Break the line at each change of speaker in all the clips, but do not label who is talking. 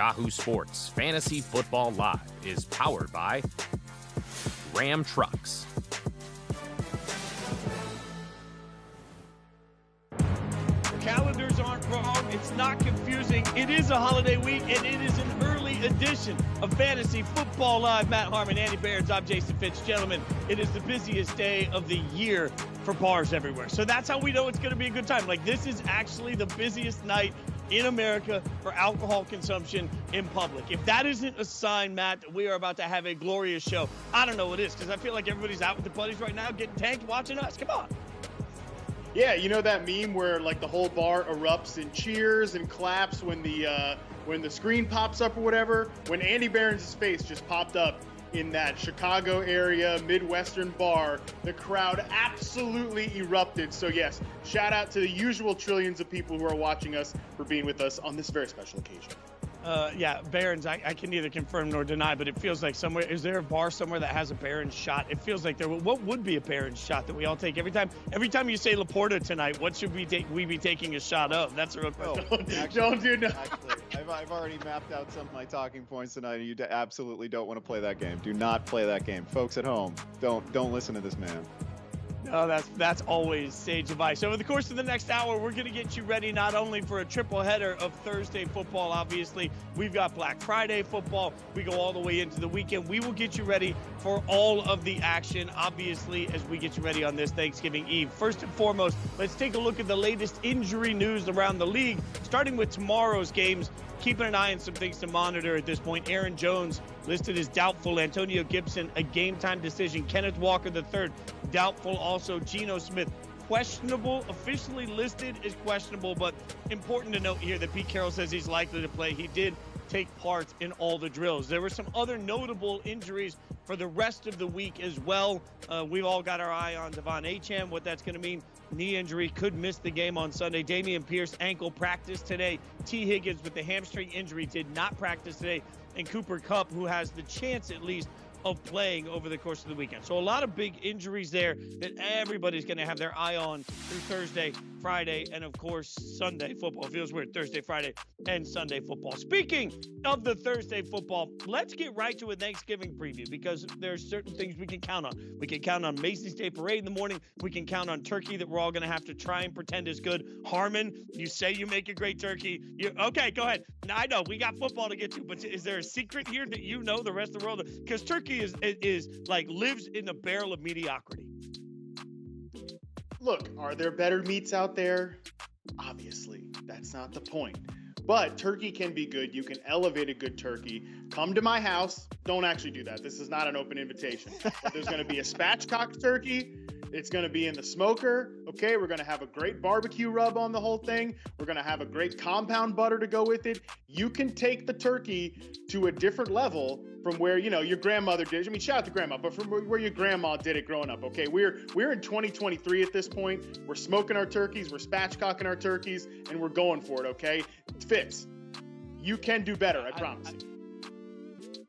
Yahoo Sports Fantasy Football Live is powered by Ram Trucks.
Calendars aren't wrong. It's not confusing. It is a holiday week, and it is an early edition of Fantasy Football Live. Matt Harmon, Andy Behrens, I'm Jason Fitz. Gentlemen, it is the busiest day of the year for bars everywhere. So that's how we know it's going to be a good time. Like, this is actually the busiest night in America for alcohol consumption in public. If that isn't a sign, Matt, that we are about to have a glorious show, I don't know what is, because I feel like everybody's out with their buddies right now, getting tanked, watching us. Come on.
Yeah, you know that meme where like the whole bar erupts in cheers and claps when the screen pops up or whatever? When Andy Behrens' face just popped up in that Chicago area Midwestern bar, the crowd absolutely erupted. So yes, shout out to the usual trillions of people who are watching us for being with us on this very special occasion.
Yeah, Behrens, I can neither confirm nor deny, but it feels like somewhere, is there a bar somewhere that has a Behrens shot? It feels like there, what would be a Behrens shot that we all take every time? Every time you say Laporta tonight, what should we be taking a shot of? That's a real question.
Don't do no.
Actually, I've already mapped out some of my talking points tonight, and you absolutely don't want to play that game. Do not play that game. Folks at home, don't listen to this man.
No, that's always sage advice. Over the course of the next hour, we're going to get you ready not only for a triple header of Thursday football, obviously. We've got Black Friday football. We go all the way into the weekend. We will get you ready for all of the action, obviously, as we get you ready on this Thanksgiving Eve. First and foremost, let's take a look at the latest injury news around the league, starting with tomorrow's games. Keeping an eye on some things to monitor at this point. Aaron Jones listed as doubtful. Antonio Gibson, a game-time decision. Kenneth Walker III, doubtful also. Geno Smith, questionable. Officially listed as questionable, but important to note here that Pete Carroll says he's likely to play. He did take part in all the drills. There were some other notable injuries for the rest of the week as well. We've all got our eye on Devon Achane, what that's going to mean. Knee injury, could miss the game on Sunday. Dameon Pierce, ankle, practice today. T. Higgins with the hamstring injury did not practice today. And Cooper Kupp, who has the chance at least of playing over the course of the weekend. So a lot of big injuries there that everybody's going to have their eye on through Thursday, Friday, and of course Sunday football. It feels weird, Thursday, Friday, and Sunday football. Speaking of the Thursday football, let's get right to a Thanksgiving preview, because there's certain things we can count on. We can count on Macy's Day Parade in the morning. We can count on turkey that we're all going to have to try and pretend is good. Harmon, you say you make a great turkey. Okay, go ahead. Now, I know we got football to get to, but is there a secret here that you know the rest of the world? Because turkey is like lives in a barrel of mediocrity.
Look, are there better meats out there? Obviously, that's not the point. But turkey can be good. You can elevate a good turkey. Come to my house. Don't actually do that. This is not an open invitation. But there's going to be a spatchcock turkey. It's going to be in the smoker. Okay, we're going to have a great barbecue rub on the whole thing. We're going to have a great compound butter to go with it. You can take the turkey to a different level from where, you know, your grandmother did. I mean, shout out to grandma, but from where your grandma did it growing up. Okay, we're in 2023 at this point. We're smoking our turkeys, we're spatchcocking our turkeys, and we're going for it. Okay, Fitz, you can do better. I promise you.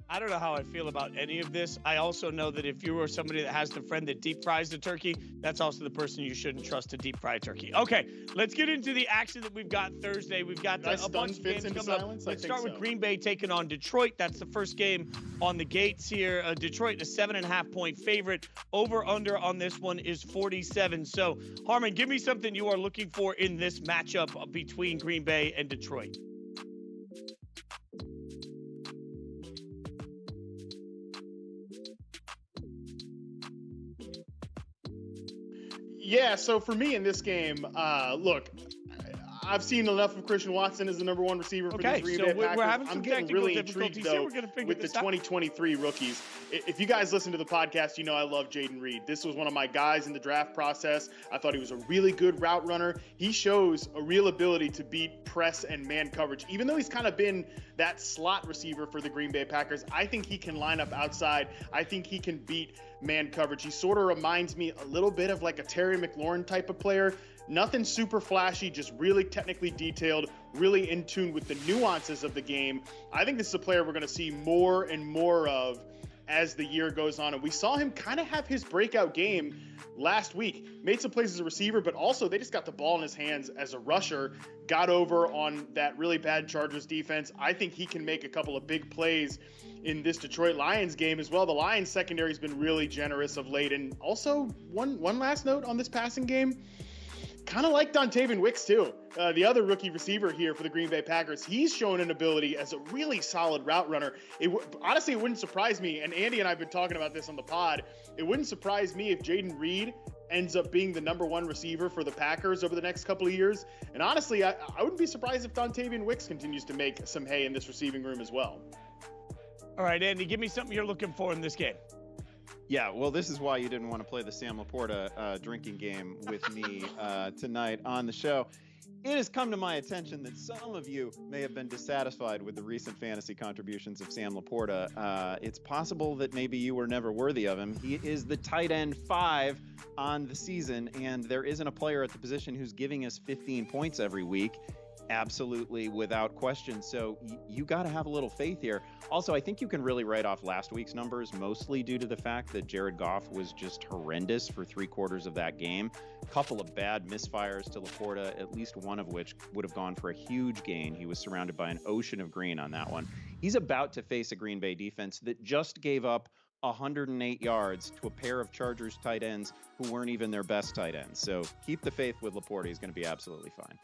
I don't know how I feel about any of this. I also know that if you are somebody that has the friend that deep fries the turkey, that's also the person you shouldn't trust to deep fry turkey. Okay, let's get into the action that we've got Thursday. We've got a bunch of games coming up. Let's start with Green Bay taking on Detroit. That's the first game on the gates here. Detroit, a 7.5-point favorite. Over/under on this one is 47. So, Harmon, give me something you are looking for in this matchup between Green Bay and Detroit.
Yeah, so for me in this game, look, I've seen enough of Christian Watson as the number one receiver for the Green Bay Packers.
We're having some
I'm getting really intrigued, though, with the 2023 rookies. If you guys listen to the podcast, you know I love Jayden Reed. This was one of my guys in the draft process. I thought he was a really good route runner. He shows a real ability to beat press and man coverage. Even though he's kind of been that slot receiver for the Green Bay Packers, I think he can line up outside. I think he can beat man coverage. He sort of reminds me a little bit of like a Terry McLaurin type of player. Nothing super flashy, just really technically detailed, really in tune with the nuances of the game. I think this is a player we're going to see more and more of as the year goes on. And we saw him kind of have his breakout game last week. Made some plays as a receiver, but also they just got the ball in his hands as a rusher. Got over on that really bad Chargers defense. I think he can make a couple of big plays in this Detroit Lions game as well. The Lions secondary has been really generous of late. And also one last note on this passing game. Kind of like Dontayvion Wicks too, the other rookie receiver here for the Green Bay Packers. He's shown an ability as a really solid route runner. Honestly, it wouldn't surprise me, and Andy and I have been talking about this on the pod, it wouldn't surprise me if Jaden Reed ends up being the #1 receiver for the Packers over the next couple of years. And honestly, I wouldn't be surprised if Dontayvion Wicks continues to make some hay in this receiving room as well.
All right, Andy, give me something you're looking for in this game.
Yeah, well, this is why you didn't want to play the Sam Laporta drinking game with me tonight on the show. It has come to my attention that some of you may have been dissatisfied with the recent fantasy contributions of Sam Laporta. It's possible that maybe you were never worthy of him. He is the tight end 5 on the season, and there isn't a player at the position who's giving us 15 points every week. Absolutely, without question. So you got to have a little faith here. Also, I think you can really write off last week's numbers, mostly due to the fact that Jared Goff was just horrendous for 3/4 of that game. A couple of bad misfires to Laporta, at least one of which would have gone for a huge gain. He was surrounded by an ocean of green on that one. He's about to face a Green Bay defense that just gave up 108 yards to a pair of Chargers tight ends who weren't even their best tight ends. So keep the faith with Laporta. He's going to be absolutely fine.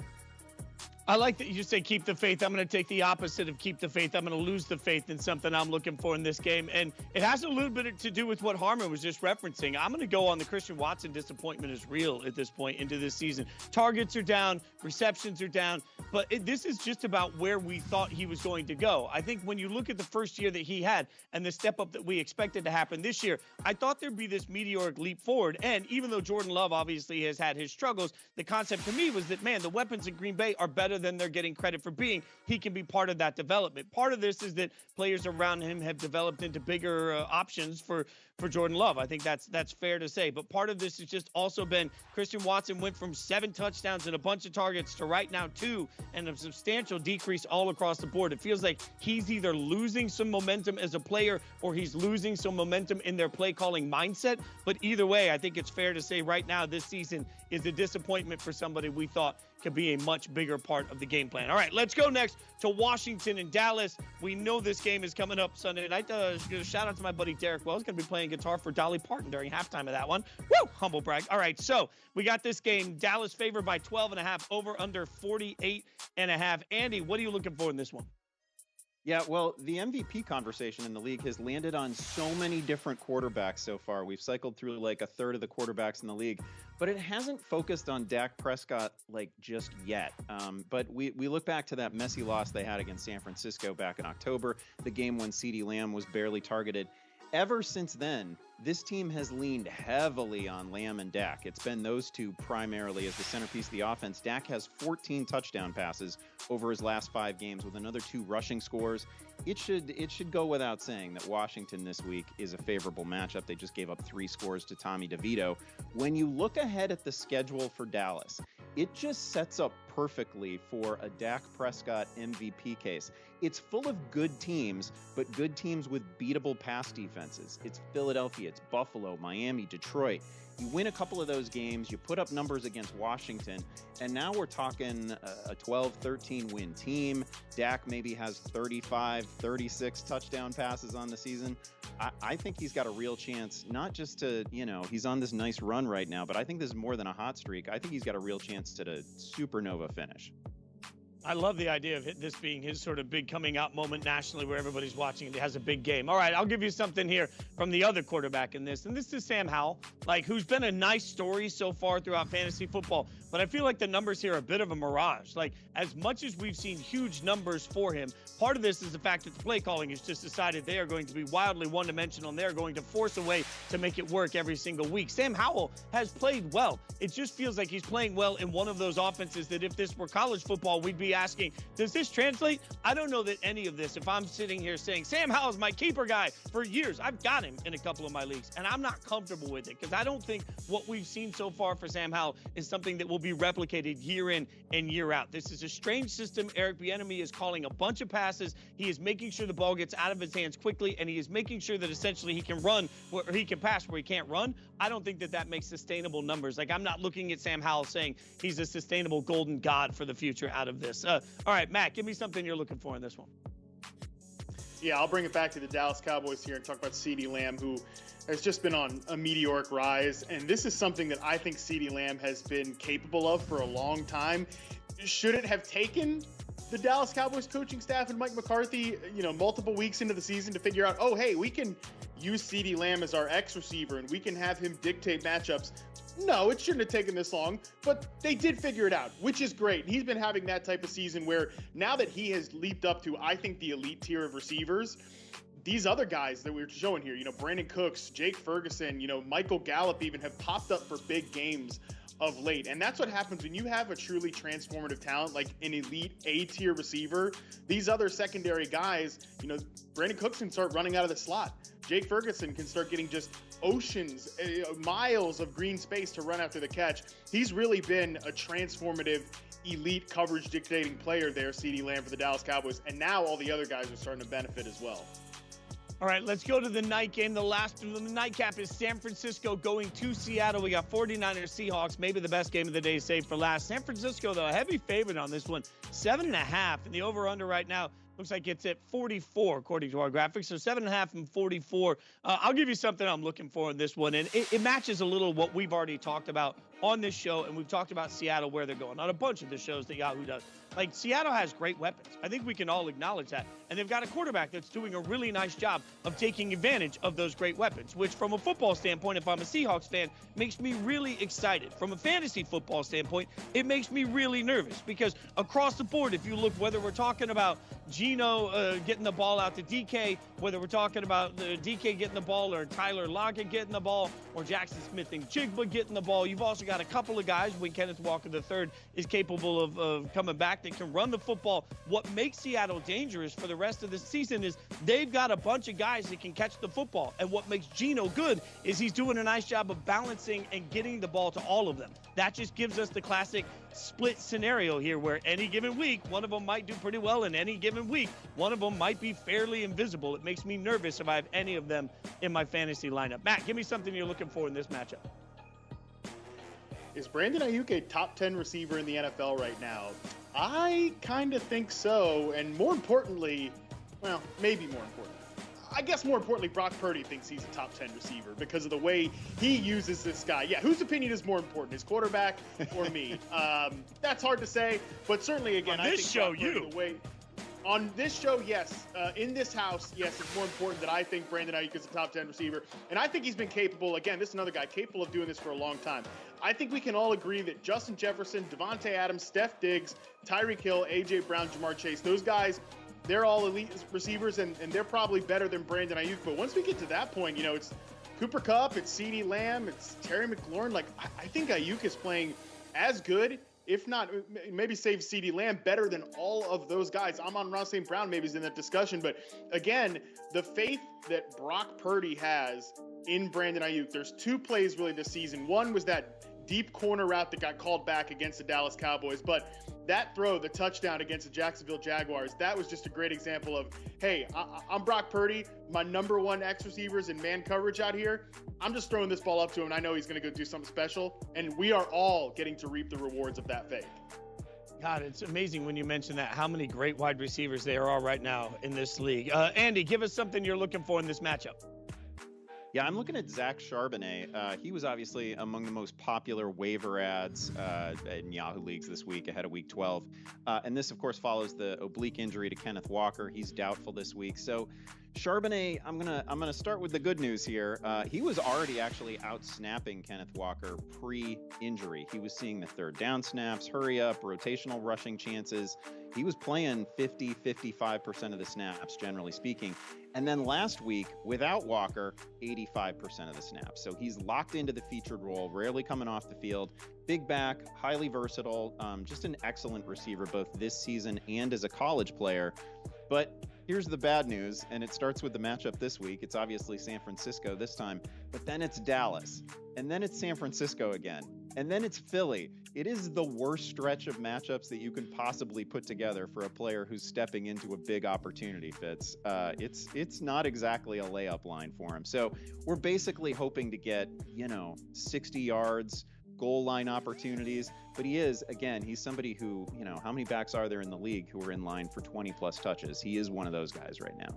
I like that you say keep the faith. I'm going to take the opposite of keep the faith. I'm going to lose the faith in something I'm looking for in this game. And it has a little bit to do with what Harmon was just referencing. I'm going to go on the Christian Watson disappointment is real at this point into this season. Targets are down, receptions are down, but this is just about where we thought he was going to go. I think when you look at the first year that he had and the step up that we expected to happen this year, I thought there'd be this meteoric leap forward. And even though Jordan Love obviously has had his struggles, the concept to me was that, man, the weapons in Green Bay are better than they're getting credit for being. He can be part of that development. Part of this is that players around him have developed into bigger options for Jordan Love. I think that's fair to say. But part of this has just also been Christian Watson went from 7 touchdowns and a bunch of targets to right now 2, and a substantial decrease all across the board. It feels like he's either losing some momentum as a player or he's losing some momentum in their play calling mindset. But either way, I think it's fair to say right now this season is a disappointment for somebody we thought could be a much bigger part of the game plan. All right, let's go next to Washington and Dallas. We know this game is coming up Sunday night. Shout out to my buddy Derek Wells, going to be playing guitar for Dolly Parton during halftime of that one. Woo! Humble brag. All right, so we got this game. Dallas favored by 12.5, over under 48.5. Andy, what are you looking for in this one?
Yeah, well, the MVP conversation in the league has landed on so many different quarterbacks so far. We've cycled through like a third of the quarterbacks in the league, but it hasn't focused on Dak Prescott like just yet. But we look back to that messy loss they had against San Francisco back in October, the game when CeeDee Lamb was barely targeted. Ever since then, this team has leaned heavily on Lamb and Dak. It's been those two primarily as the centerpiece of the offense. Dak has 14 touchdown passes over his last 5 games with another 2 rushing scores. It should go without saying that Washington this week is a favorable matchup. They just gave up 3 scores to Tommy DeVito. When you look ahead at the schedule for Dallas, it just sets up perfectly for a Dak Prescott MVP case. It's full of good teams, but good teams with beatable pass defenses. It's Philadelphia, it's Buffalo, Miami, Detroit. You win a couple of those games, you put up numbers against Washington, and now we're talking a 12-13 win team. Dak maybe has 35, 36 touchdown passes on the season. I think he's got a real chance, not just to, he's on this nice run right now, but I think this is more than a hot streak. I think he's got a real chance to the supernova finish.
I love the idea of this being his sort of big coming out moment nationally where everybody's watching and he has a big game. All right, I'll give you something here from the other quarterback in this, and this is Sam Howell, who's been a nice story so far throughout fantasy football, but I feel like the numbers here are a bit of a mirage. As much as we've seen huge numbers for him, part of this is the fact that the play calling has just decided they are going to be wildly one-dimensional, and they're going to force a way to make it work every single week. Sam Howell has played well. It just feels like he's playing well in one of those offenses that if this were college football, we'd be be asking, does this translate? I don't know that any of this, if I'm sitting here saying, Sam Howell's my keeper guy for years, I've got him in a couple of my leagues, and I'm not comfortable with it because I don't think what we've seen so far for Sam Howell is something that will be replicated year in and year out. This is a strange system. Eric Bieniemy is calling a bunch of passes. He is making sure the ball gets out of his hands quickly, and he is making sure that essentially he can run or he can pass where he can't run. I don't think that makes sustainable numbers. Like, I'm not looking at Sam Howell saying he's a sustainable golden god for the future out of this. All right, Matt, give me something you're looking for in this one.
Yeah, I'll bring it back to the Dallas Cowboys here and talk about CeeDee Lamb, who has just been on a meteoric rise. And this is something that I think CeeDee Lamb has been capable of for a long time. Should it have taken the Dallas Cowboys coaching staff and Mike McCarthy, multiple weeks into the season to figure out, oh, hey, we can use CeeDee Lamb as our X receiver and we can have him dictate matchups? No, it shouldn't have taken this long, but they did figure it out, which is great. He's been having that type of season where now that he has leaped up to, I think, the elite tier of receivers, these other guys that we were showing here, Brandon Cooks, Jake Ferguson, Michael Gallup even have popped up for big games of late. And that's what happens when you have a truly transformative talent, like an elite A-tier receiver. These other secondary guys, Brandon Cooks can start running out of the slot. Jake Ferguson can start getting just oceans, miles of green space to run after the catch. He's really been a transformative, elite coverage dictating player there, CeeDee Lamb, for the Dallas Cowboys. And now all the other guys are starting to benefit as well.
All right, let's go to the night game. The last of the nightcap is San Francisco going to Seattle. We got 49ers Seahawks, maybe the best game of the day saved for last. San Francisco, though, a heavy favorite on this one, 7.5. And the over-under right now looks like it's at 44, according to our graphics. So 7.5 and 44. I'll give you something I'm looking for in this one. And it matches a little what we've already talked about on this show. And we've talked about Seattle, where they're going on a bunch of the shows that Yahoo does. Like, Seattle has great weapons. I think we can all acknowledge that. And they've got a quarterback that's doing a really nice job of taking advantage of those great weapons, which from a football standpoint, if I'm a Seahawks fan, makes me really excited. From a fantasy football standpoint, it makes me really nervous because across the board, if you look, whether we're talking about Geno getting the ball out to DK, whether we're talking about DK getting the ball or Tyler Lockett getting the ball or Jackson Smith and Jigba getting the ball, you've also got a couple of guys when Kenneth Walker III is capable of coming back that can run the football. What makes Seattle dangerous for the rest of the season is they've got a bunch of guys that can catch the football. And what makes Geno good is he's doing a nice job of balancing and getting the ball to all of them. That just gives us the classic split scenario here where any given week, one of them might do pretty well, and any given week, one of them might be fairly invisible. It makes me nervous if I have any of them in my fantasy lineup. Matt, give me something you're looking for in this matchup.
Is Brandon Aiyuk a top 10 receiver in the NFL right now? I kind of think so. And more importantly, well, maybe more important. I guess more importantly, Brock Purdy thinks he's a top 10 receiver because of the way he uses this guy. Yeah, whose opinion is more important, his quarterback or me? That's hard to say, but certainly, again,
on this show,
on this show, yes. In this house, yes, it's more important that I think Brandon Aiyuk is a top 10 receiver. And I think he's been capable, again, this is another guy capable of doing this for a long time. I think we can all agree that Justin Jefferson, Devontae Adams, Steph Diggs, Tyreek Hill, A.J. Brown, Jamar Chase, those guys, they're all elite receivers, and they're probably better than Brandon Aiyuk. But once we get to that point, it's Cooper Kupp, it's CeeDee Lamb, it's Terry McLaurin. Like, I think Aiyuk is playing as good, if not, maybe save CeeDee Lamb, better than all of those guys. Amon-Ra St. Brown maybe is in that discussion. But again, the faith that Brock Purdy has in Brandon Aiyuk, there's two plays really this season. One was that deep corner route that got called back against the Dallas Cowboys. But that throw, the touchdown against the Jacksonville Jaguars, that was just a great example of, hey, I'm Brock Purdy. My number one X receivers in man coverage out here. I'm just throwing this ball up to him, and I know he's going to go do something special. And we are all getting to reap the rewards of that faith.
God, it's amazing when you mention that, how many great wide receivers there are right now in this league. Andy, give us something you're looking for in this matchup.
Yeah, I'm looking at Zach Charbonnet. He was obviously among the most popular waiver ads in Yahoo leagues this week ahead of week 12. And this, of course, follows the oblique injury to Kenneth Walker. He's doubtful this week. So Charbonnet, I'm gonna start with the good news here. He was already actually out snapping Kenneth Walker pre-injury. He was seeing the third down snaps, hurry up, rotational rushing chances. He was playing 55% of the snaps, generally speaking. And then last week, without Walker, 85% of the snaps. So he's locked into the featured role, rarely coming off the field. Big back, highly versatile, just an excellent receiver both this season and as a college player. But here's the bad news, and it starts with the matchup this week. It's obviously San Francisco this time, but then it's Dallas, and then it's San Francisco again, and then it's Philly. It is the worst stretch of matchups that you can possibly put together for a player who's stepping into a big opportunity, Fitz. It's not exactly a layup line for him. So we're basically hoping to get, 60 yards, goal line opportunities, but he's somebody who, how many backs are there in the league who are in line for 20 plus touches? He is one of those guys right now.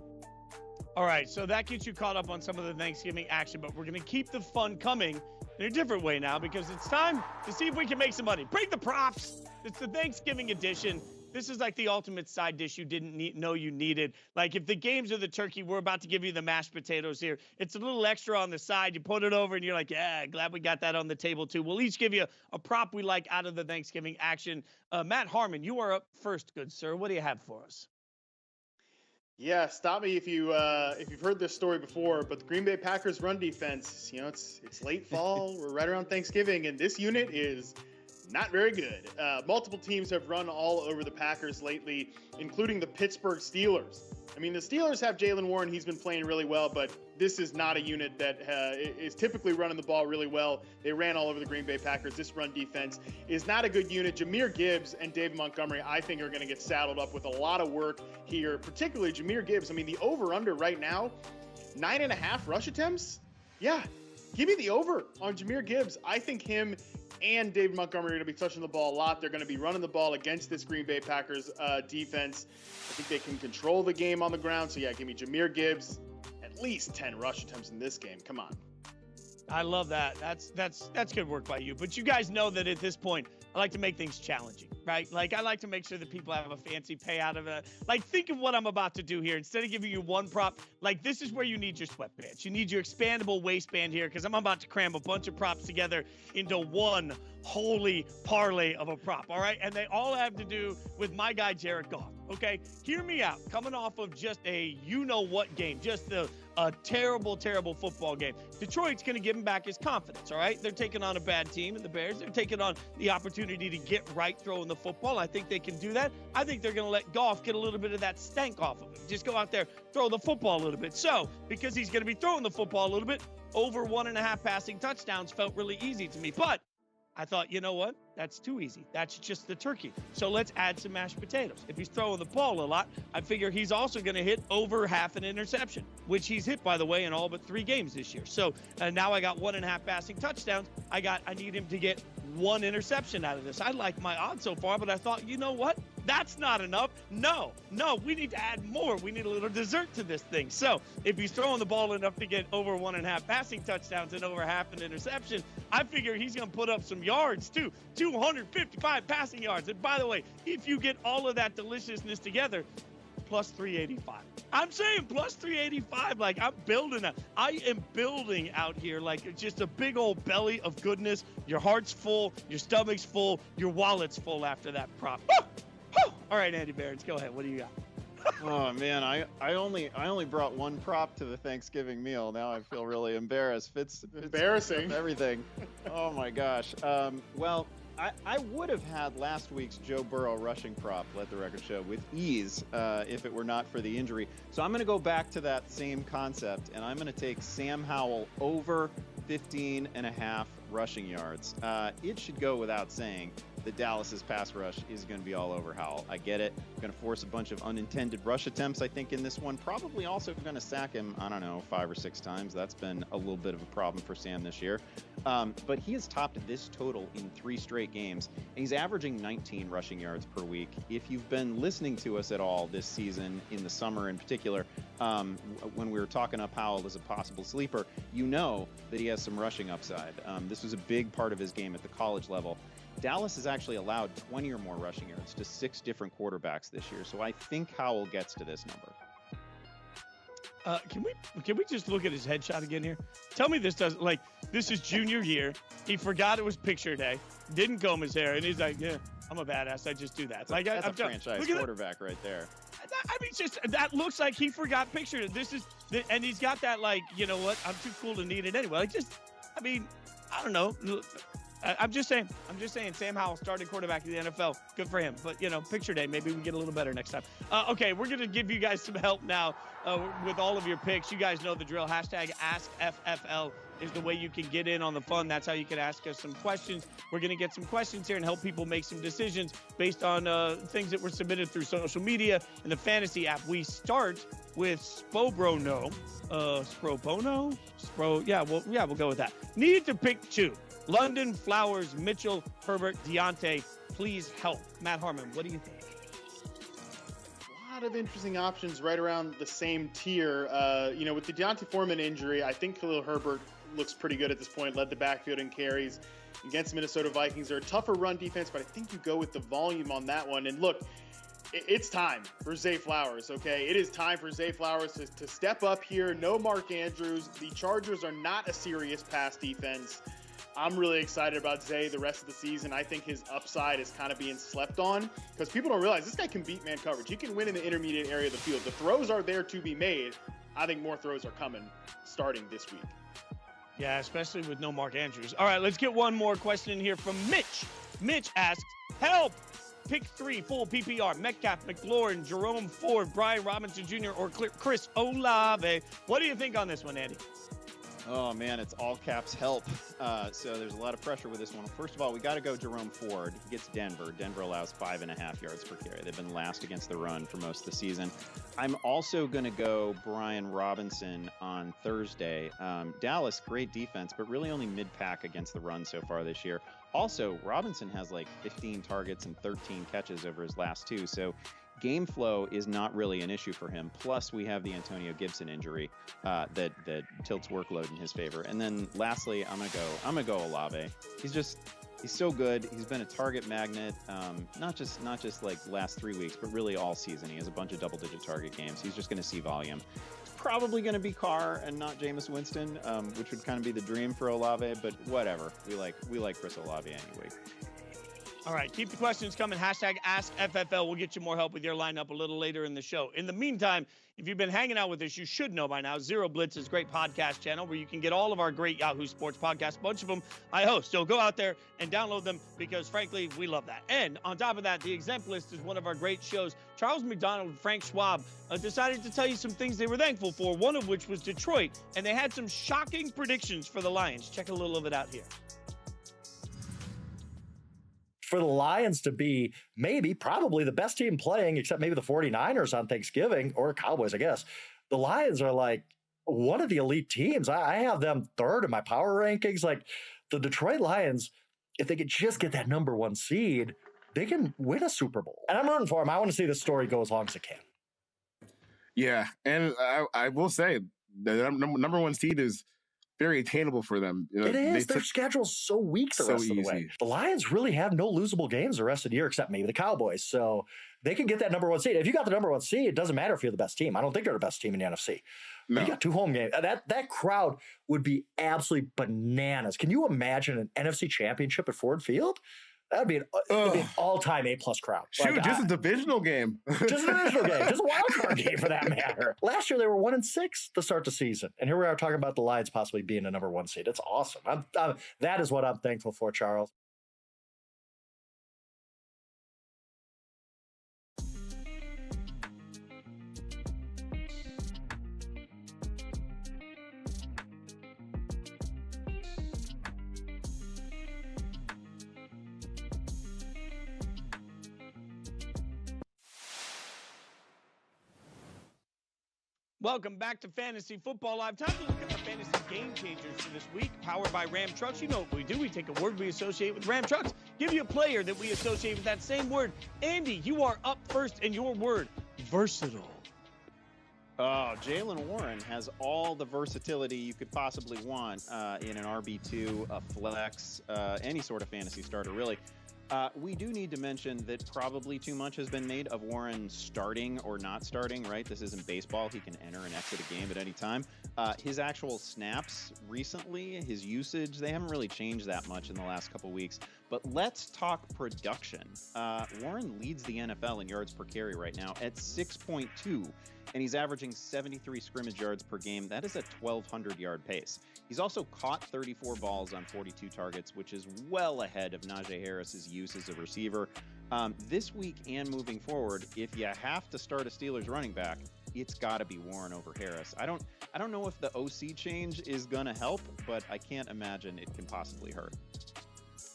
All right, so that gets you caught up on some of the Thanksgiving action, but we're going to keep the fun coming in a different way now because it's time to see if we can make some money. Bring the props. It's the Thanksgiving edition. This is like the ultimate side dish you didn't know you needed. Like if the games are the turkey, we're about to give you the mashed potatoes here. It's a little extra on the side. You put it over and you're like, yeah, glad we got that on the table too. We'll each give you a prop we like out of the Thanksgiving action. Matt Harmon, you are up first, good sir. What do you have for us?
Yeah, stop me if you've heard this story before, but the Green Bay Packers run defense, it's late fall, we're right around Thanksgiving, and this unit is not very good. Multiple teams have run all over the Packers lately, including the Pittsburgh Steelers. I mean, the Steelers have Jaylen Warren. He's been playing really well, but this is not a unit that is typically running the ball really well. They ran all over the Green Bay Packers. This run defense is not a good unit. Jahmyr Gibbs and David Montgomery, I think, are going to get saddled up with a lot of work here, particularly Jahmyr Gibbs. I mean, the over-under right now, 9.5 rush attempts? Yeah, give me the over on Jahmyr Gibbs. I think him and David Montgomery are going to be touching the ball a lot. They're going to be running the ball against this Green Bay Packers defense. I think they can control the game on the ground. So, yeah, give me Jahmyr Gibbs, at least 10 rush attempts in this game. Come on.
I love that. That's good work by you. But you guys know that at this point, I like to make things challenging, right? Like, I like to make sure that people have a fancy payout of it. Like, think of what I'm about to do here. Instead of giving you one prop, like, this is where you need your sweatpants. You need your expandable waistband here because I'm about to cram a bunch of props together into one holy parlay of a prop, all right? And they all have to do with my guy, Jared Goff, okay? Hear me out. Coming off of just a you-know-what game, just a terrible, terrible football game. Detroit's going to give him back his confidence, all right? They're taking on a bad team, and the Bears, they're taking on the opportunity to get right throwing the football. I think they can do that. I think they're going to let Goff get a little bit of that stank off of him. Just go out there, throw the football a little bit. So, because he's going to be throwing the football a little bit, over 1.5 passing touchdowns felt really easy to me. But I thought, you know what? That's too easy. That's just the turkey. So let's add some mashed potatoes. If he's throwing the ball a lot, I figure he's also going to hit over half an interception, which he's hit, by the way, in all but 3 games this year. So now I got 1.5 passing touchdowns. I need him to get 1 interception out of this. I like my odds so far, but I thought, you know what? That's not enough. No, we need to add more. We need a little dessert to this thing. So if he's throwing the ball enough to get over 1.5 passing touchdowns and over half an interception, I figure he's going to put up some yards too. 255 passing yards. And by the way, if you get all of that deliciousness together, plus 385. I'm saying plus 385. Like, I'm building I am building out here like it's just a big old belly of goodness. Your heart's full, your stomach's full, your wallet's full after that prop. Woo! Woo! All right, Andy Behrens, go ahead. What do you got?
Oh man, I only brought one prop to the Thanksgiving meal. Now I feel really embarrassed. Fitz
Embarrassing.
Everything. Oh my gosh. Well, I would have had last week's Joe Burrow rushing prop, let the record show, with ease if it were not for the injury. So I'm going to go back to that same concept, and I'm going to take Sam Howell over 15.5 rushing yards. It should go without saying that Dallas's pass rush is going to be all over Howell. I get it. Going to force a bunch of unintended rush attempts, I think, in this one. Probably also going to sack him, 5 or 6 times. That's been a little bit of a problem for Sam this year. But he has topped this total in 3 straight games, and he's averaging 19 rushing yards per week. If you've been listening to us at all this season, in the summer in particular, when we were talking up Howell as a possible sleeper, you know that he has some rushing upside. This was a big part of his game at the college level. Dallas has actually allowed 20 or more rushing yards to 6 different quarterbacks this year, so I think Howell gets to this number.
Can we just look at his headshot again here? Tell me this doesn't, like, this is junior year. He forgot it was picture day. Didn't comb his hair, and he's like, yeah, I'm a badass. I just do that.
That's a franchise quarterback right there.
I mean, that looks like he forgot picture. And he's got that, like, you know what? I'm too cool to need it anyway. I don't know. I'm just saying, Sam Howell, starting quarterback in the NFL. Good for him. But, picture day, maybe we get a little better next time. Okay, we're going to give you guys some help now with all of your picks. You guys know the drill. Hashtag AskFFL is the way you can get in on the fun. That's how you can ask us some questions. We're going to get some questions here and help people make some decisions based on things that were submitted through social media and the fantasy app. We start with Spobrono. Sprobono? We'll go with that. Need to pick two. London, Flowers, Mitchell, Herbert, Deontay. Please help. Matt Harmon, what do you think?
A lot of interesting options right around the same tier. With the Deontay Foreman injury, I think Khalil Herbert looks pretty good at this point, led the backfield in carries against Minnesota Vikings. They're a tougher run defense, but I think you go with the volume on that one. And look, it's time for Zay Flowers, okay? It is time for Zay Flowers to step up here. No Mark Andrews. The Chargers are not a serious pass defense. I'm really excited about Zay the rest of the season. I think his upside is kind of being slept on because people don't realize this guy can beat man coverage. He can win in the intermediate area of the field. The throws are there to be made. I think more throws are coming starting this week.
Yeah, especially with no Mark Andrews. All right, let's get one more question in here from Mitch. Mitch asks, help! Pick three, full PPR, Metcalf, McLaurin, Jerome Ford, Brian Robinson Jr., or Chris Olave. What do you think on this one, Andy?
Oh, man, it's all caps help. So there's a lot of pressure with this one. First of all, we got to go Jerome Ford. He gets Denver. Denver allows 5.5 yards per carry. They've been last against the run for most of the season. I'm also going to go Brian Robinson on Thursday. Dallas, great defense, but really only mid-pack against the run so far this year. Also, Robinson has like 15 targets and 13 catches over his last two. So game flow is not really an issue for him. Plus, we have the Antonio Gibson injury that tilts workload in his favor. And then lastly, I'm gonna go Olave. He's so good. He's been a target magnet, not just like last 3 weeks, but really all season. He has a bunch of double-digit target games. He's just going to see volume. It's probably going to be Carr and not Jameis Winston, which would kind of be the dream for Olave. But whatever. We like Chris Olave anyway.
All right, keep the questions coming. Hashtag AskFFL. We'll get you more help with your lineup a little later in the show. In the meantime, if you've been hanging out with us, you should know by now, Zero Blitz is a great podcast channel where you can get all of our great Yahoo Sports podcasts. A bunch of them I host. So go out there and download them because, frankly, we love that. And on top of that, the Exempt List is one of our great shows. Charles McDonald and Frank Schwab decided to tell you some things they were thankful for, one of which was Detroit. And they had some shocking predictions for the Lions. Check a little of it out here.
For the Lions to be probably the best team playing, except maybe the 49ers on Thanksgiving, or Cowboys, I guess. The Lions are like one of the elite teams. I have them third in my power rankings. Like the Detroit Lions, if they could just get that number one seed, they can win a Super Bowl. And I'm rooting for them. I want to see this story go as long as it can.
Yeah, and I will say the number one seed is very attainable for them.
It is. Their schedule's so weak the rest of the way. The Lions really have no losable games the rest of the year, except maybe the Cowboys. So they can get that number one seed. If you got the number one seed, it doesn't matter if you're the best team. I don't think they're the best team in the NFC. No. You got two home games. That crowd would be absolutely bananas. Can you imagine an NFC championship at Ford Field? That'd be an all-time A-plus crowd.
Shoot, just a divisional game.
Just a divisional game. Just a wild card game for that matter. Last year, they were 1-6 to start the season. And here we are talking about the Lions possibly being a number one seed. It's awesome. That is what I'm thankful for, Charles.
Welcome back to Fantasy Football Live. Time to look at our fantasy game changers for this week. Powered by Ram Trucks. You know what we do. We take a word we associate with Ram Trucks, give you a player that we associate with that same word. Andy, you are up first, and your word, versatile.
Jaylen Warren has all the versatility you could possibly want in an RB2, a flex, any sort of fantasy starter, really. We do need to mention that probably too much has been made of Warren starting or not starting, right? This isn't baseball. He can enter and exit a game at any time. His actual snaps recently, his usage, they haven't really changed that much in the last couple weeks. But let's talk production. Warren leads the NFL in yards per carry right now at 6.2, and he's averaging 73 scrimmage yards per game. That is a 1,200-yard pace. He's also caught 34 balls on 42 targets, which is well ahead of Najee Harris's use as a receiver. This week and moving forward, if you have to start a Steelers running back, it's got to be Warren over Harris. I don't know if the OC change is going to help, but I can't imagine it can possibly hurt.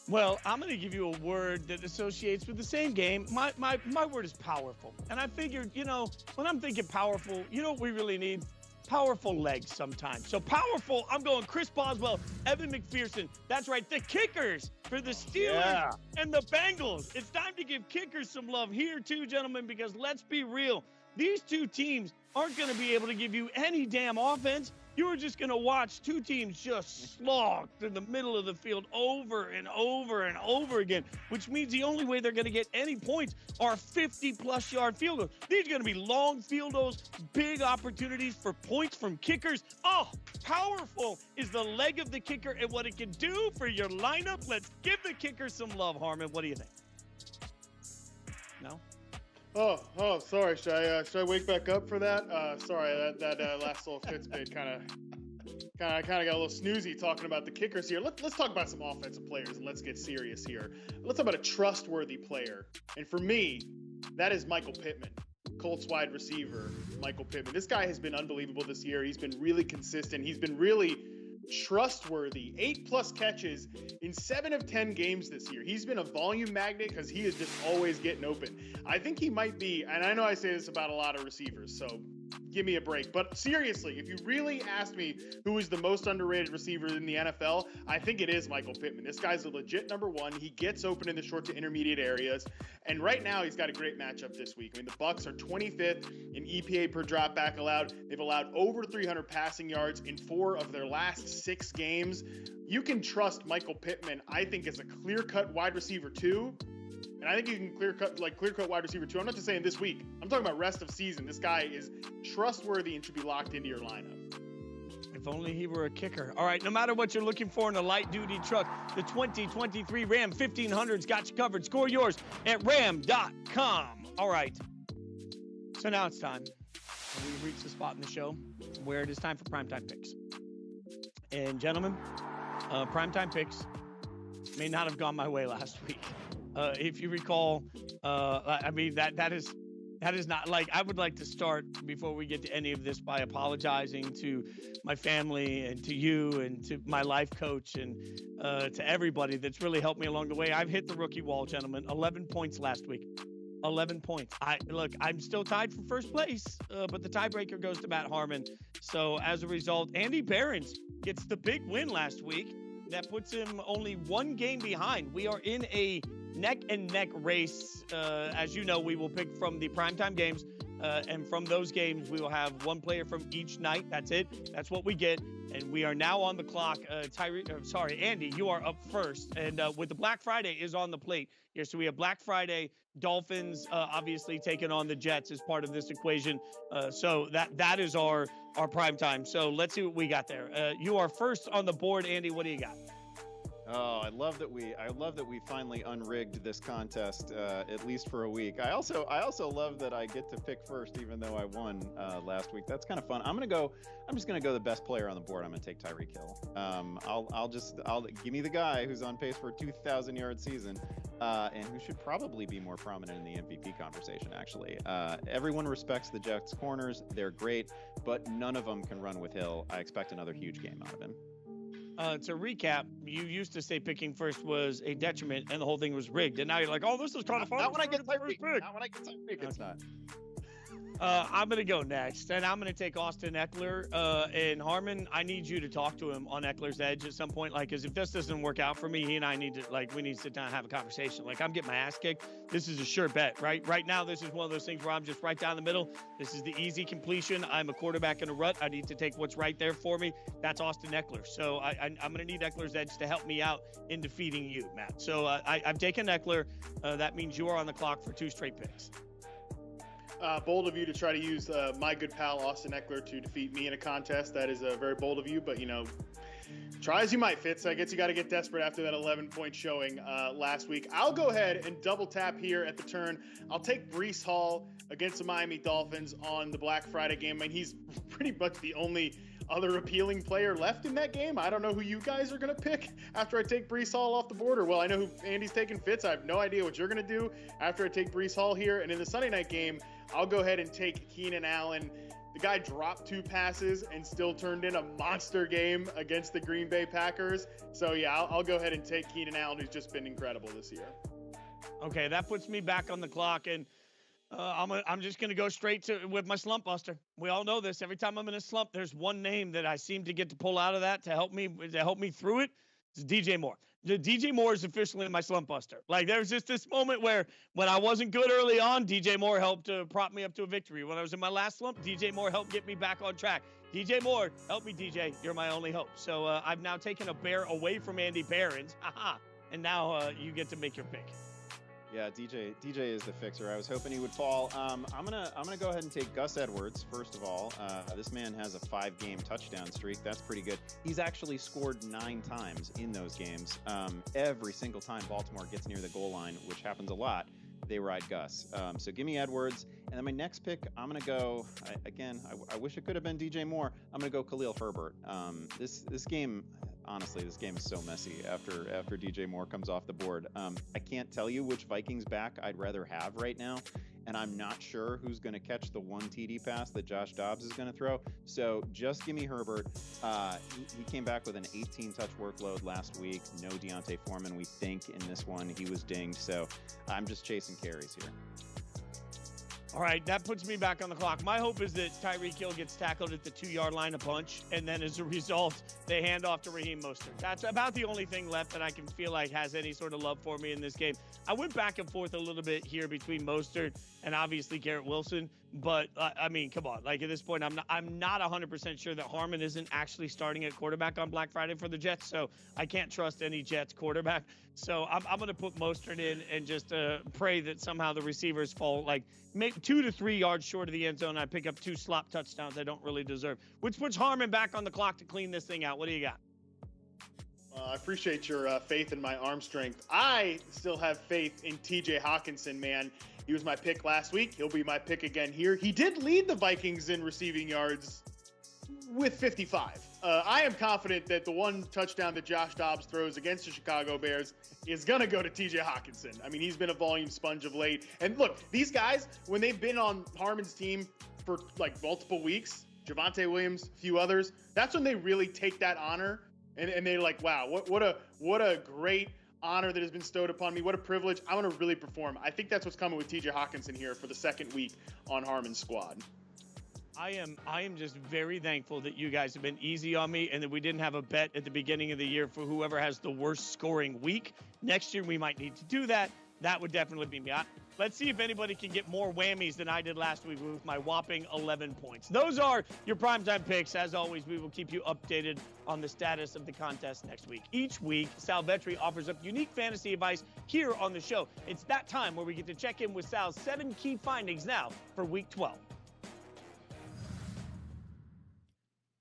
Well, I'm going to give you a word that associates with the same game. My word is powerful. And I figured, when I'm thinking powerful, you know what we really need? Powerful legs sometimes. So powerful, I'm going Chris Boswell, Evan McPherson. That's right, the kickers for the Steelers and the Bengals. It's time to give kickers some love here too, gentlemen, because let's be real. These two teams aren't going to be able to give you any damn offense. You're just going to watch two teams just slog through the middle of the field over and over and over again, which means the only way they're going to get any points are 50-plus yard field goals. These are going to be long field goals, big opportunities for points from kickers. Oh, powerful is the leg of the kicker and what it can do for your lineup. Let's give the kicker some love, Harmon. What do you think? No?
Oh, sorry. Should I wake back up for that? Sorry, that last little Fitz bit kind of got a little snoozy talking about the kickers here. Let's talk about some offensive players and let's get serious here. Let's talk about a trustworthy player, and for me, that is Michael Pittman, Colts wide receiver. Michael Pittman. This guy has been unbelievable this year. He's been really consistent. He's been really trustworthy. 8+ catches in 7 of 10 games this year. He's been a volume magnet because he is just always getting open. I think he might be, and I know I say this about a lot of receivers, so give me a break. But seriously, if you really asked me who is the most underrated receiver in the NFL, I think it is Michael Pittman. This guy's a legit number one. He gets open in the short to intermediate areas. And right now, he's got a great matchup this week. I mean, the Bucs are 25th in EPA per dropback allowed. They've allowed over 300 passing yards in 4 of their last 6 games. You can trust Michael Pittman, I think, as a clear-cut wide receiver too. And I think you can clear-cut wide receiver too. I'm not just saying this week. I'm talking about rest of season. This guy is trustworthy and should be locked into your lineup.
If only he were a kicker. All right, no matter what you're looking for in a light-duty truck, the 2023 Ram 1500's got you covered. Score yours at ram.com. All right. So now it's time. We've reached the spot in the show where it is time for primetime picks. And gentlemen, primetime picks may not have gone my way last week. If you recall, that is not like, I would like to start before we get to any of this by apologizing to my family and to you and to my life coach and to everybody that's really helped me along the way. I've hit the rookie wall, gentlemen. 11 points last week. 11 points. I'm still tied for first place, but the tiebreaker goes to Matt Harmon. So as a result, Andy Behrens gets the big win last week. That puts him only 1 game behind. We are in a neck-and-neck race. As you know, we will pick from the primetime games, and from those games, we will have 1 player from each night. That's it. That's what we get, and we are now on the clock. Andy, you are up first, and with the Black Friday is on the plate here. So we have Black Friday, Dolphins obviously taking on the Jets as part of this equation. So that is our primetime. So let's see what we got there. You are first on the board, Andy. What do you got?
Oh, I love that we finally unrigged this contest, at least for a week. I also love that I get to pick first, even though I won last week. That's kind of fun. I'm just gonna go the best player on the board. I'm gonna take Tyreek Hill. I'll give me the guy who's on pace for a 2,000-yard season, and who should probably be more prominent in the MVP conversation. Actually, everyone respects the Jets corners. They're great, but none of them can run with Hill. I expect another huge game out of him.
To recap, you used to say picking first was a detriment and the whole thing was rigged. And now you're like, oh, this is kind of fun.
Not when I get Tyreek. Not when I get Tyreek. It's not.
I'm going to go next, and I'm going to take Austin Eckler. And Harmon, I need you to talk to him on Eckler's edge at some point. Because if this doesn't work out for me, he and I need to, we need to sit down and have a conversation. I'm getting my ass kicked. This is a sure bet, right? Right now, this is one of those things where I'm just right down the middle. This is the easy completion. I'm a quarterback in a rut. I need to take what's right there for me. That's Austin Eckler. So I'm going to need Eckler's edge to help me out in defeating you, Matt. So I've taken Eckler. That means you are on the clock for 2 straight picks.
Bold of you to try to use my good pal Austin Eckler to defeat me in a contest. That is very bold of you, but try as you might, Fitz. I guess you got to get desperate after that 11-point showing last week. I'll go ahead and double tap here at the turn. I'll take Breece Hall against the Miami Dolphins on the Black Friday game. I mean, he's pretty much the only other appealing player left in that game. I don't know who you guys are going to pick after I take Breece Hall off the board. Or, well, I know who Andy's taking. Fitz, I have no idea what you're going to do after I take Breece Hall here. And in the Sunday night game, I'll go ahead and take Keenan Allen. The guy dropped 2 passes and still turned in a monster game against the Green Bay Packers. So, yeah, I'll go ahead and take Keenan Allen, who's just been incredible this year.
Okay, that puts me back on the clock, and I'm just going to go straight with my slump buster. We all know this. Every time I'm in a slump, there's one name that I seem to get to pull out of that to help me through it. It's DJ Moore. The DJ Moore is officially my slump buster. There's just this moment where when I wasn't good early on, DJ Moore helped prop me up to a victory. When I was in my last slump, DJ Moore helped get me back on track. DJ Moore, help me, DJ. You're my only hope. So I've now taken a bear away from Andy Behrens. And now you get to make your pick.
Yeah, DJ is the fixer. I was hoping he would fall. I'm gonna go ahead and take Gus Edwards. First of all, this man has a 5-game touchdown streak. That's pretty good. He's actually scored 9 times in those games. Every single time Baltimore gets near the goal line, which happens a lot, they ride Gus. So give me Edwards. And then my next pick, I'm going to go, I wish it could have been DJ Moore. I'm going to go Khalil Herbert. This game, honestly, this game is so messy after DJ Moore comes off the board. I can't tell you which Vikings back I'd rather have right now. And I'm not sure who's going to catch the 1 TD pass that Josh Dobbs is going to throw. So just give me Herbert. He came back with an 18-touch workload last week. No Deontay Foreman, we think, in this one. He was dinged. So I'm just chasing carries here.
All right, that puts me back on the clock. My hope is that Tyreek Hill gets tackled at the 2-yard line a bunch, and then as a result, they hand off to Raheem Mostert. That's about the only thing left that I can feel like has any sort of love for me in this game. I went back and forth a little bit here between Mostert and obviously Garrett Wilson, but I mean, come on. At this point, I'm not 100% sure that Harmon isn't actually starting at quarterback on Black Friday for the Jets, so I can't trust any Jets quarterback. So I'm going to put Mostert in and just pray that somehow the receivers fall maybe 2 to 3 yards short of the end zone. I pick up 2 slop touchdowns I don't really deserve, which puts Harmon back on the clock to clean this thing out. What do you got?
I appreciate your faith in my arm strength. I still have faith in TJ Hawkinson, man. He was my pick last week. He'll be my pick again here. He did lead the Vikings in receiving yards with 55. I am confident that the 1 touchdown that Josh Dobbs throws against the Chicago Bears is going to go to TJ Hawkinson. I mean, he's been a volume sponge of late. And look, these guys, when they've been on Harmon's team for multiple weeks, Javonte Williams, a few others, that's when they really take that honor. And they're like, wow, what a great honor that has been bestowed upon me. What a privilege. I want to really perform. I think that's what's coming with TJ Hawkinson here for the 2nd week on Harmon's squad.
I am just very thankful that you guys have been easy on me and that we didn't have a bet at the beginning of the year for whoever has the worst scoring week. Next year, we might need to do that. That would definitely be me. Let's see if anybody can get more whammies than I did last week with my whopping 11 points. Those are your primetime picks. As always, we will keep you updated on the status of the contest next week. Each week, Sal Vetri offers up unique fantasy advice here on the show. It's that time where we get to check in with Sal's 7 key findings now for week 12.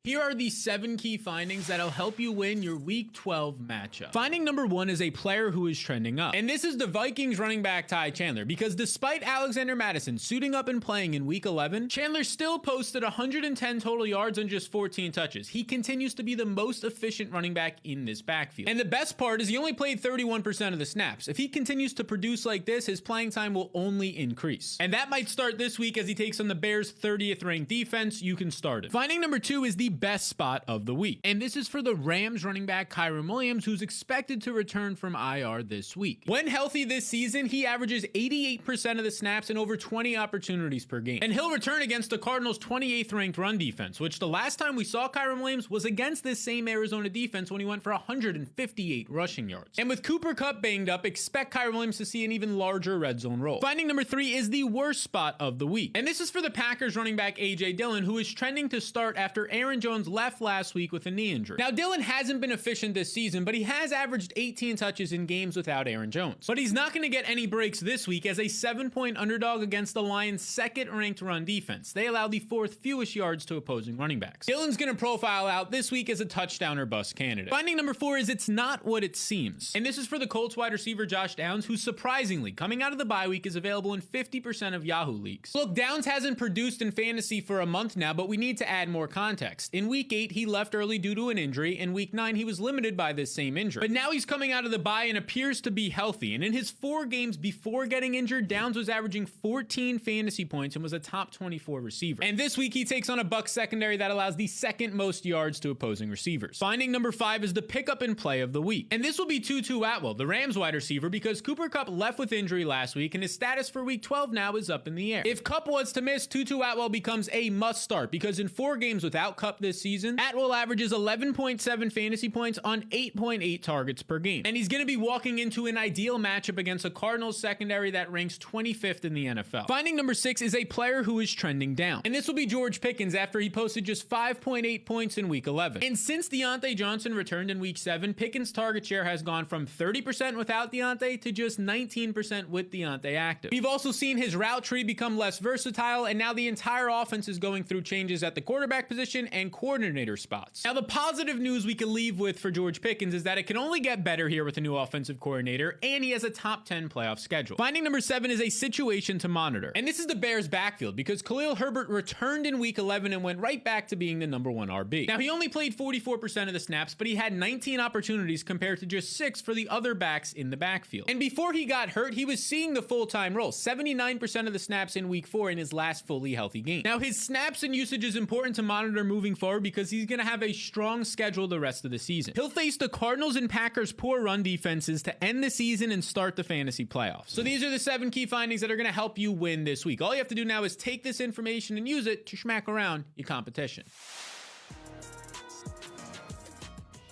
Here are the 7 key findings that'll help you win your Week 12 matchup. Finding number 1 is a player who is trending up. And this is the Vikings running back Ty Chandler, because despite Alexander Mattison suiting up and playing in Week 11, Chandler still posted 110 total yards on just 14 touches. He continues to be the most efficient running back in this backfield. And the best part is he only played 31% of the snaps. If he continues to produce like this, his playing time will only increase. And that might start this week as he takes on the Bears' 30th ranked defense. You can start it. Finding number 2 is the the best spot of the week. And this is for the Rams running back Kyren Williams, who's expected to return from IR this week. When healthy this season, he averages 88% of the snaps and over 20 opportunities per game. And he'll return against the Cardinals' 28th ranked run defense, which the last time we saw Kyren Williams was against this same Arizona defense when he went for 158 rushing yards. And with Cooper Kupp banged up, expect Kyren Williams to see an even larger red zone role. Finding number 3 is the worst spot of the week. And this is for the Packers running back A.J. Dillon, who is trending to start after Aaron Jones left last week with a knee injury. Now, Dillon hasn't been efficient this season, but he has averaged 18 touches in games without Aaron Jones. But he's not going to get any breaks this week as a 7-point underdog against the Lions' second-ranked run defense. They allow the 4th fewest yards to opposing running backs. Dillon's going to profile out this week as a touchdown or bust candidate. Finding number 4 is it's not what it seems. And this is for the Colts wide receiver Josh Downs, who surprisingly, coming out of the bye week, is available in 50% of Yahoo leagues. Look, Downs hasn't produced in fantasy for a month now, but we need to add more context. In week 8, he left early due to an injury. In week 9, he was limited by this same injury. But now he's coming out of the bye and appears to be healthy. And in his 4 games before getting injured, Downs was averaging 14 fantasy points and was a top 24 receiver. And this week, he takes on a Bucs secondary that allows the second most yards to opposing receivers. Finding number 5 is the pickup and play of the week. And this will be Tutu Atwell, the Rams wide receiver, because Cooper Kupp left with injury last week and his status for week 12 now is up in the air. If Kupp was to miss, Tutu Atwell becomes a must start because in 4 games without Kupp this season, Atwell averages 11.7 fantasy points on 8.8 targets per game. And he's going to be walking into an ideal matchup against a Cardinals secondary that ranks 25th in the NFL. Finding number 6 is a player who is trending down. And this will be George Pickens after he posted just 5.8 points in week 11. And since Deontay Johnson returned in week 7, Pickens' target share has gone from 30% without Deontay to just 19% with Deontay active. We've also seen his route tree become less versatile, and now the entire offense is going through changes at the quarterback position and coordinator spots. Now, the positive news we can leave with for George Pickens is that it can only get better here with a new offensive coordinator, and he has a top 10 playoff schedule. Finding number 7 is a situation to monitor. And this is the Bears' backfield because Khalil Herbert returned in week 11 and went right back to being the number 1 RB. Now, he only played 44% of the snaps, but he had 19 opportunities compared to just 6 for the other backs in the backfield. And before he got hurt, he was seeing the full-time role, 79% of the snaps in week 4 in his last fully healthy game. Now, his snaps and usage is important to monitor moving forward because he's going to have a strong schedule the rest of the season. He'll face the Cardinals and Packers' poor run defenses to end the season and start the fantasy playoffs. So these are the 7 key findings that are going to help you win this week. All you have to do now is take this information and use it to smack around your competition.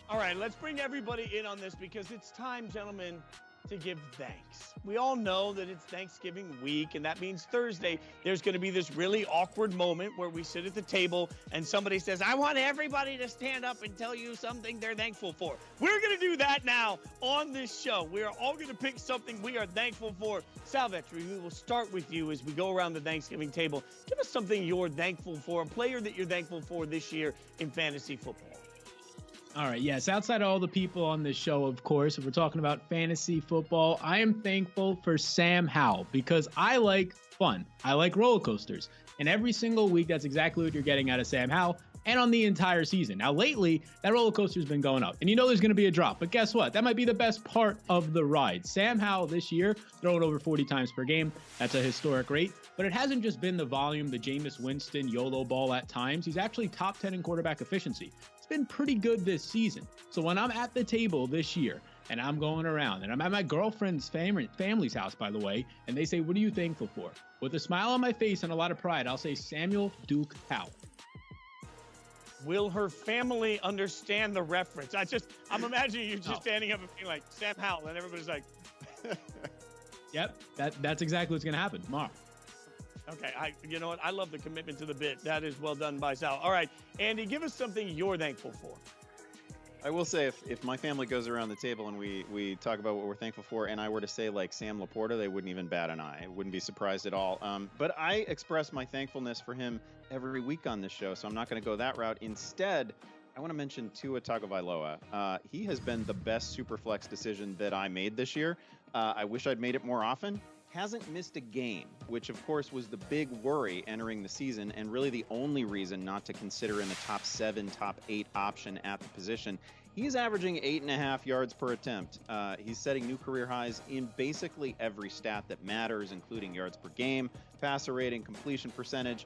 All right, let's bring everybody in on this because it's time, gentlemen, to give thanks. We all know that it's Thanksgiving week, and that means Thursday there's going to be this really awkward moment where we sit at the table and somebody says, I want everybody to stand up and tell you something they're thankful for. We're going to do that now on this show. We are all going to pick something we are thankful for. Salvetri, we will start with you as we go around the Thanksgiving table. Give us something you're thankful for, a player that you're thankful for this year in fantasy football.
All right, yes, outside of all the people on this show, of course, if we're talking about fantasy football, I am thankful for Sam Howell because I like fun. I like roller coasters. And every single week, that's exactly what you're getting out of Sam Howell and on the entire season. Now, lately, that roller coaster's been going up. And you know there's going to be a drop. But guess what? That might be the best part of the ride. Sam Howell this year, throwing over 40 times per game. That's a historic rate. But it hasn't just been the volume, the Jameis Winston YOLO ball at times. He's actually top 10 in quarterback efficiency. Been pretty good this season. So when I'm at the table this year and I'm going around and I'm at my girlfriend's family's house, by the way, and they say, what are you thankful for? With a smile on my face and a lot of pride, I'll say Samuel Duke Howell.
Will her family understand the reference? I'm imagining you just standing up and being like, Sam Howell, and everybody's like,
yep, that's exactly what's going to happen tomorrow.
Okay, you know what? I love the commitment to the bit. That is well done by Sal. All right, Andy, give us something you're thankful for.
I will say, if my family goes around the table and we talk about what we're thankful for, and I were to say like Sam Laporta, they wouldn't even bat an eye. I wouldn't be surprised at all. But I express my thankfulness for him every week on this show, so I'm not going to go that route. Instead, I want to mention Tua Tagovailoa. He has been the best Superflex decision that I made this year. I wish I'd made it more often. Hasn't missed a game, which of course was the big worry entering the season and really the only reason not to consider in the top 7, top 8 option at the position. He's averaging 8.5 yards per attempt. He's setting new career highs in basically every stat that matters, including yards per game, passer rating, completion percentage.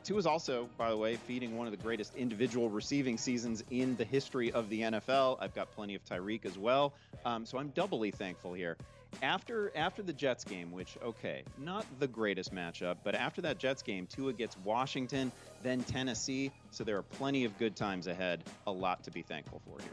Tua's also, by the way, feeding one of the greatest individual receiving seasons in the history of the NFL. I've got plenty of Tyreek as well. So I'm doubly thankful here. After the Jets game, which, okay, not the greatest matchup, but after that Jets game, Tua gets Washington, then Tennessee. So there are plenty of good times ahead. A lot to be thankful for here.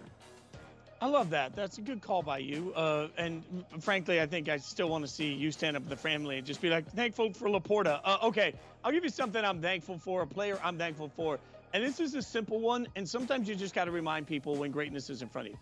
I love that. That's a good call by you. And frankly, I think I still want to see you stand up to the family and just be like, thankful for Laporta. Okay, I'll give you something I'm thankful for, a player I'm thankful for. And this is a simple one. And sometimes you just got to remind people when greatness is in front of you.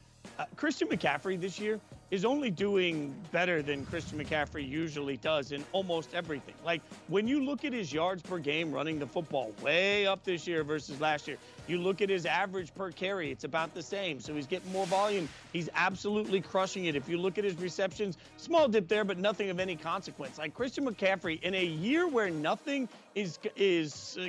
Christian McCaffrey this year is only doing better than Christian McCaffrey usually does in almost everything. Like, when you look at his yards per game running the football, way up this year versus last year. You look at his average per carry, it's about the same. So he's getting more volume. He's absolutely crushing it. If you look at his receptions, small dip there, but nothing of any consequence. Like, Christian McCaffrey, in a year where nothing is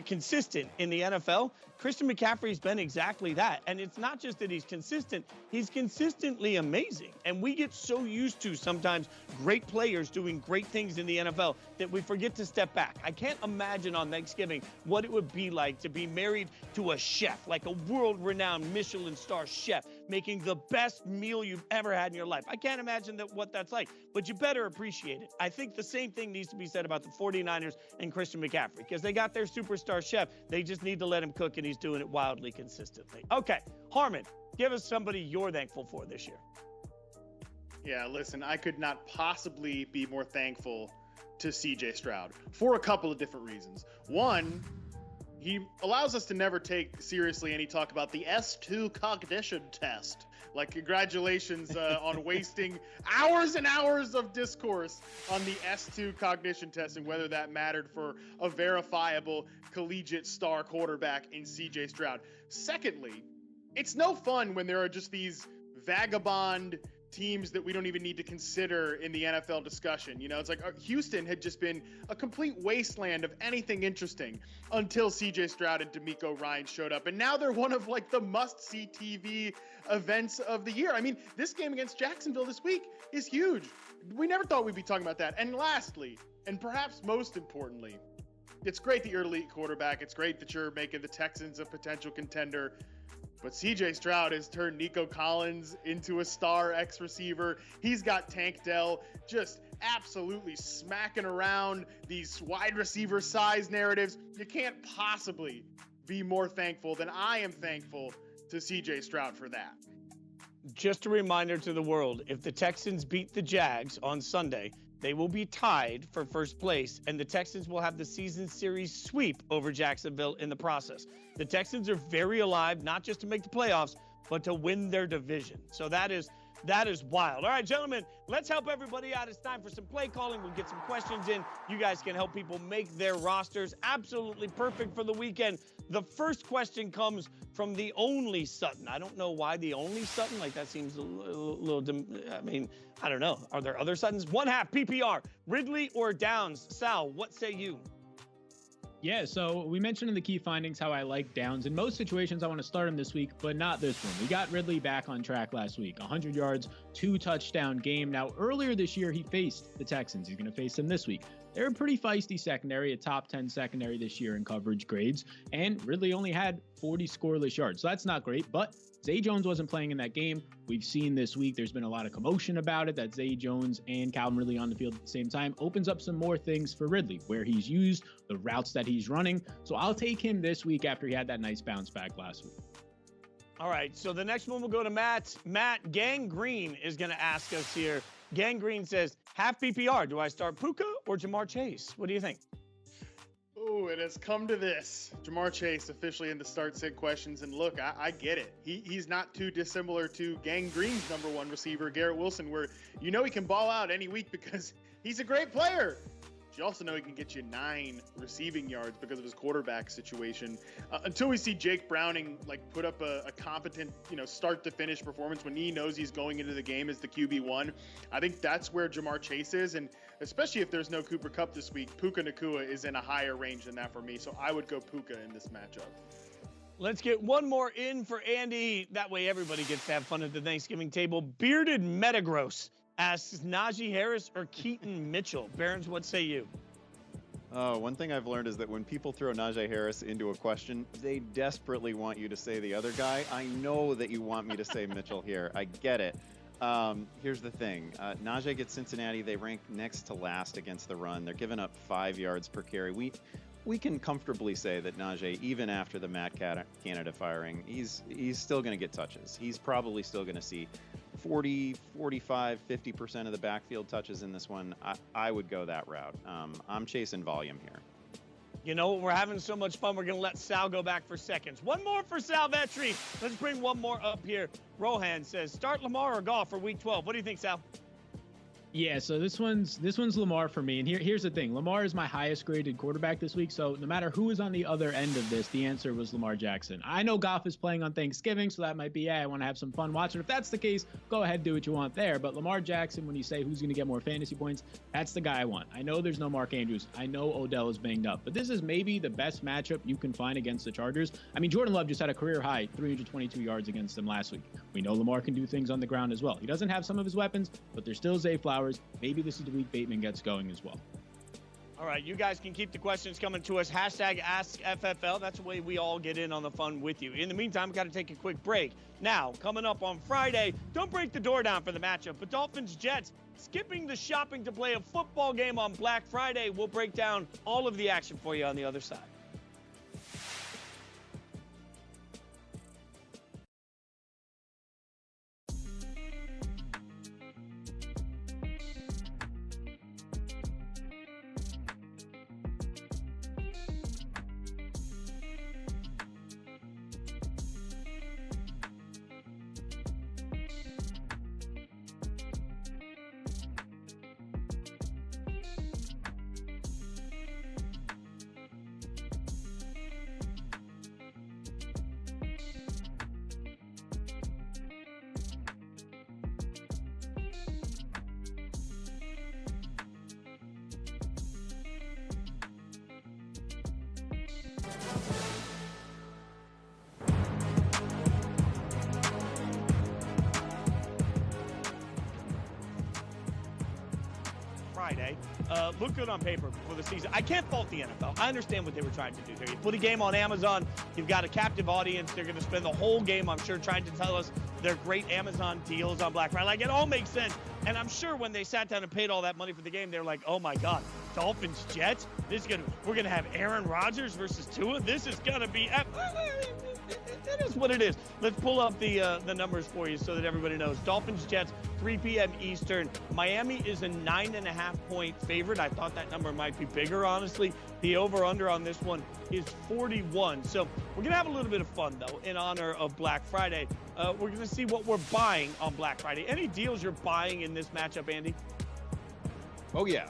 consistent in the NFL, Christian McCaffrey's been exactly that. And it's not just that he's consistent, he's consistently amazing. And we get so used to sometimes great players doing great things in the NFL that we forget to step back. I can't imagine on Thanksgiving what it would be like to be married to a chef, like a world-renowned Michelin star chef, making the best meal you've ever had in your life. I can't imagine what that's like, but you better appreciate it. I think the same thing needs to be said about the 49ers and Christian McCaffrey, because they got their superstar chef. They just need to let him cook, and he's doing it wildly consistently. Okay, Harmon, give us somebody you're thankful for this year.
Yeah, listen, I could not possibly be more thankful to CJ Stroud for a couple of different reasons. One, he allows us to never take seriously any talk about the S2 cognition test. Like, congratulations on wasting hours and hours of discourse on the S2 cognition test and whether that mattered for a verifiable collegiate star quarterback in CJ Stroud. Secondly, it's no fun when there are just these vagabond teams that we don't even need to consider in the NFL discussion. You know, it's like Houston had just been a complete wasteland of anything interesting until CJ Stroud and DeMeco Ryans showed up. And now they're one of like the must-see TV events of the year. I mean, this game against Jacksonville this week is huge. We never thought we'd be talking about that. And lastly, and perhaps most importantly, it's great that you're an elite quarterback. It's great that you're making the Texans a potential contender. But CJ Stroud has turned Nico Collins into a star X receiver. He's got Tank Dell just absolutely smacking around these wide receiver size narratives. You can't possibly be more thankful than I am thankful to CJ Stroud for that.
Just a reminder to the world, if the Texans beat the Jags on Sunday, they will be tied for first place, and the Texans will have the season series sweep over Jacksonville in the process. The Texans are very alive, not just to make the playoffs, but to win their division. So that is wild. All right, gentlemen, let's help everybody out. It's time for some play calling. We'll get some questions in. You guys can help people make their rosters absolutely perfect for the weekend. The first question comes from the only Sutton. I don't know why the only Sutton. Like, that seems a little I mean, I don't know. Are there other Suttons? 1/2 PPR. Ridley or Downs? Sal, what say you?
Yeah, so we mentioned in the key findings how I like Downs. In most situations, I want to start him this week, but not this one. We got Ridley back on track last week. 100 yards, 2-touchdown game. Now, earlier this year, he faced the Texans. He's going to face them this week. They're a pretty feisty secondary, a top 10 secondary this year in coverage grades, and Ridley only had 40 scoreless yards. So that's not great, but Zay Jones wasn't playing in that game. We've seen this week there's been a lot of commotion about it, that Zay Jones and Calvin Ridley on the field at the same time opens up some more things for Ridley, where he's used, the routes that he's running. So I'll take him this week after he had that nice bounce back last week.
All right, so the next one will go to Matt. Matt, Gang Green is going to ask us here. Gang Green says, half PPR, do I start Puka or Jamar Chase? What do you think?
Oh, it has come to this. Jamar Chase officially in the start-sit questions. And look, I get it. He's not too dissimilar to Gang Green's #1 receiver, Garrett Wilson, where you know he can ball out any week because he's a great player. You also know he can get you 9 receiving yards because of his quarterback situation. Until we see Jake Browning put up a competent, start to finish performance when he knows he's going into the game as the QB1, I think that's where Jamar Chase is. And especially if there's no Cooper Kupp this week, Puka Nacua is in a higher range than that for me. So I would go Puka in this matchup.
Let's get one more in for Andy. That way everybody gets to have fun at the Thanksgiving table. Bearded Metagross asks Najee Harris or Keaton Mitchell. Barons, what say you?
Oh, one thing I've learned is that when people throw Najee Harris into a question, they desperately want you to say the other guy. I know that you want me to say Mitchell here. I get it. Here's the thing. Najee gets Cincinnati. They rank next to last against the run. They're giving up 5 yards per carry. We can comfortably say that Najee, even after the Matt Canada firing, he's still going to get touches. He's probably still going to see 40, 45, 50% of the backfield touches in this one. I would go that route. I'm chasing volume here.
You know, we're having so much fun, we're going to let Sal go back for seconds. One more for Sal Vetri. Let's bring one more up here. Rohan says, start Lamar or Goff for week 12. What do you think, Sal?
Yeah, so this one's Lamar for me. And here's the thing. Lamar is my highest graded quarterback this week. So no matter who is on the other end of this, the answer was Lamar Jackson. I know Goff is playing on Thanksgiving, so that might be, I want to have some fun watching. If that's the case, go ahead, do what you want there. But Lamar Jackson, when you say who's going to get more fantasy points, that's the guy I want. I know there's no Mark Andrews. I know Odell is banged up. But this is maybe the best matchup you can find against the Chargers. I mean, Jordan Love just had a career high 322 yards against them last week. We know Lamar can do things on the ground as well. He doesn't have some of his weapons, but there's still Zay Flowers. Maybe this is the week Bateman gets going as well.
All right, you guys can keep the questions coming to us. Hashtag AskFFL. That's the way we all get in on the fun with you. In the meantime, we've got to take a quick break. Now, coming up on Friday, don't break the door down for the matchup, but Dolphins Jets skipping the shopping to play a football game on Black Friday. We'll break down all of the action for you on the other side. Friday. Look good on paper for the season. I can't fault the NFL. I understand what they were trying to do there. You put a game on Amazon, you've got a captive audience. They're going to spend the whole game, I'm sure, trying to tell us their great Amazon deals on Black Friday. Like, it all makes sense. And I'm sure when they sat down and paid all that money for the game, they're like, oh my God, Dolphins Jets? We're going to have Aaron Rodgers versus Tua? This is going to be... It is what it is. Let's pull up the numbers for you so that everybody knows. Dolphins Jets, 3 p.m. Eastern. Miami is a 9.5-point favorite. I thought that number might be bigger, honestly. The over-under on this one is 41. So we're going to have a little bit of fun, though, in honor of Black Friday. We're going to see what we're buying on Black Friday. Any deals you're buying in this matchup, Andy?
Oh, yeah.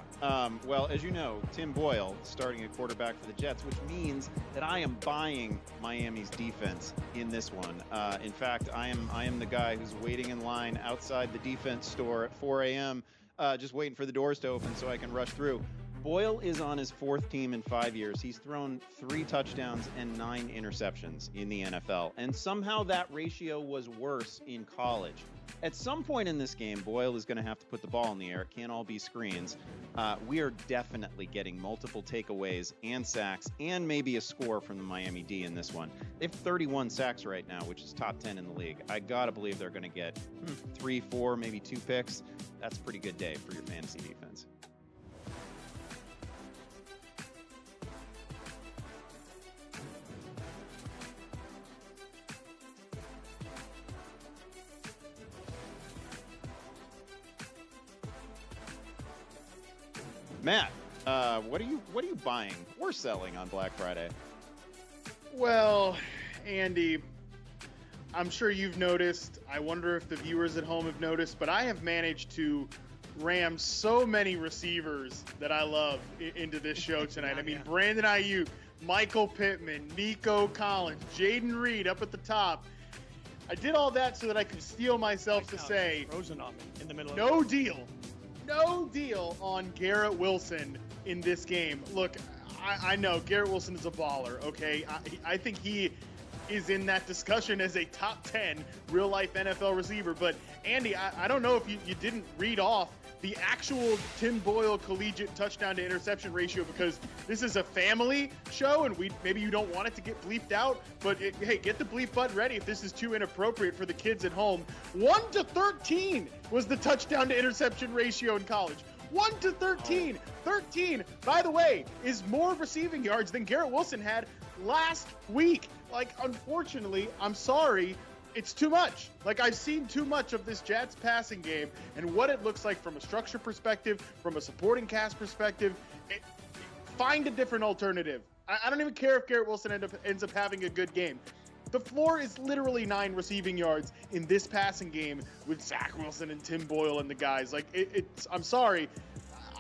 Well, as you know, Tim Boyle starting at quarterback for the Jets, which means that I am buying Miami's defense in this one. In fact, I am the guy who's waiting in line outside the defense store at 4 a.m., just waiting for the doors to open so I can rush through. Boyle is on his 4th team in 5 years. He's thrown 3 touchdowns and 9 interceptions in the NFL, and somehow that ratio was worse in college. At some point in this game, Boyle is going to have to put the ball in the air. It can't all be screens. We are definitely getting multiple takeaways and sacks and maybe a score from the Miami D in this one. They have 31 sacks right now, which is top 10 in the league. I got to believe they're going to get 3, 4, maybe 2 picks. That's a pretty good day for your fantasy defense. Matt, what are you buying or selling on Black Friday?
Well, Andy, I'm sure you've noticed. I wonder if the viewers at home have noticed, but I have managed to ram so many receivers that I love into this show tonight. I mean, Brandon Aiyuk, Michael Pittman, Nico Collins, Jaden Reed up at the top. I did all that so that I could steel myself to say,
frozen on me in the middle of
no deal on Garrett Wilson in this game. Look, I know Garrett Wilson is a baller, okay? I think he is in that discussion as a top 10 real-life NFL receiver. But, Andy, I don't know if you didn't read off the actual Tim Boyle collegiate touchdown to interception ratio, because this is a family show and maybe you don't want it to get bleeped out, but hey, get the bleep button ready if this is too inappropriate for the kids at home. 1-13 was the touchdown to interception ratio in college. 1-13. 13, by the way, is more receiving yards than Garrett Wilson had last week. Like, unfortunately, I'm sorry, it's too much. Like, I've seen too much of this Jets passing game and what it looks like from a structure perspective, from a supporting cast perspective. Find a different alternative. I don't even care if Garrett Wilson ends up having a good game. The floor is literally 9 receiving yards in this passing game with Zach Wilson and Tim Boyle and the guys. Like, I'm sorry.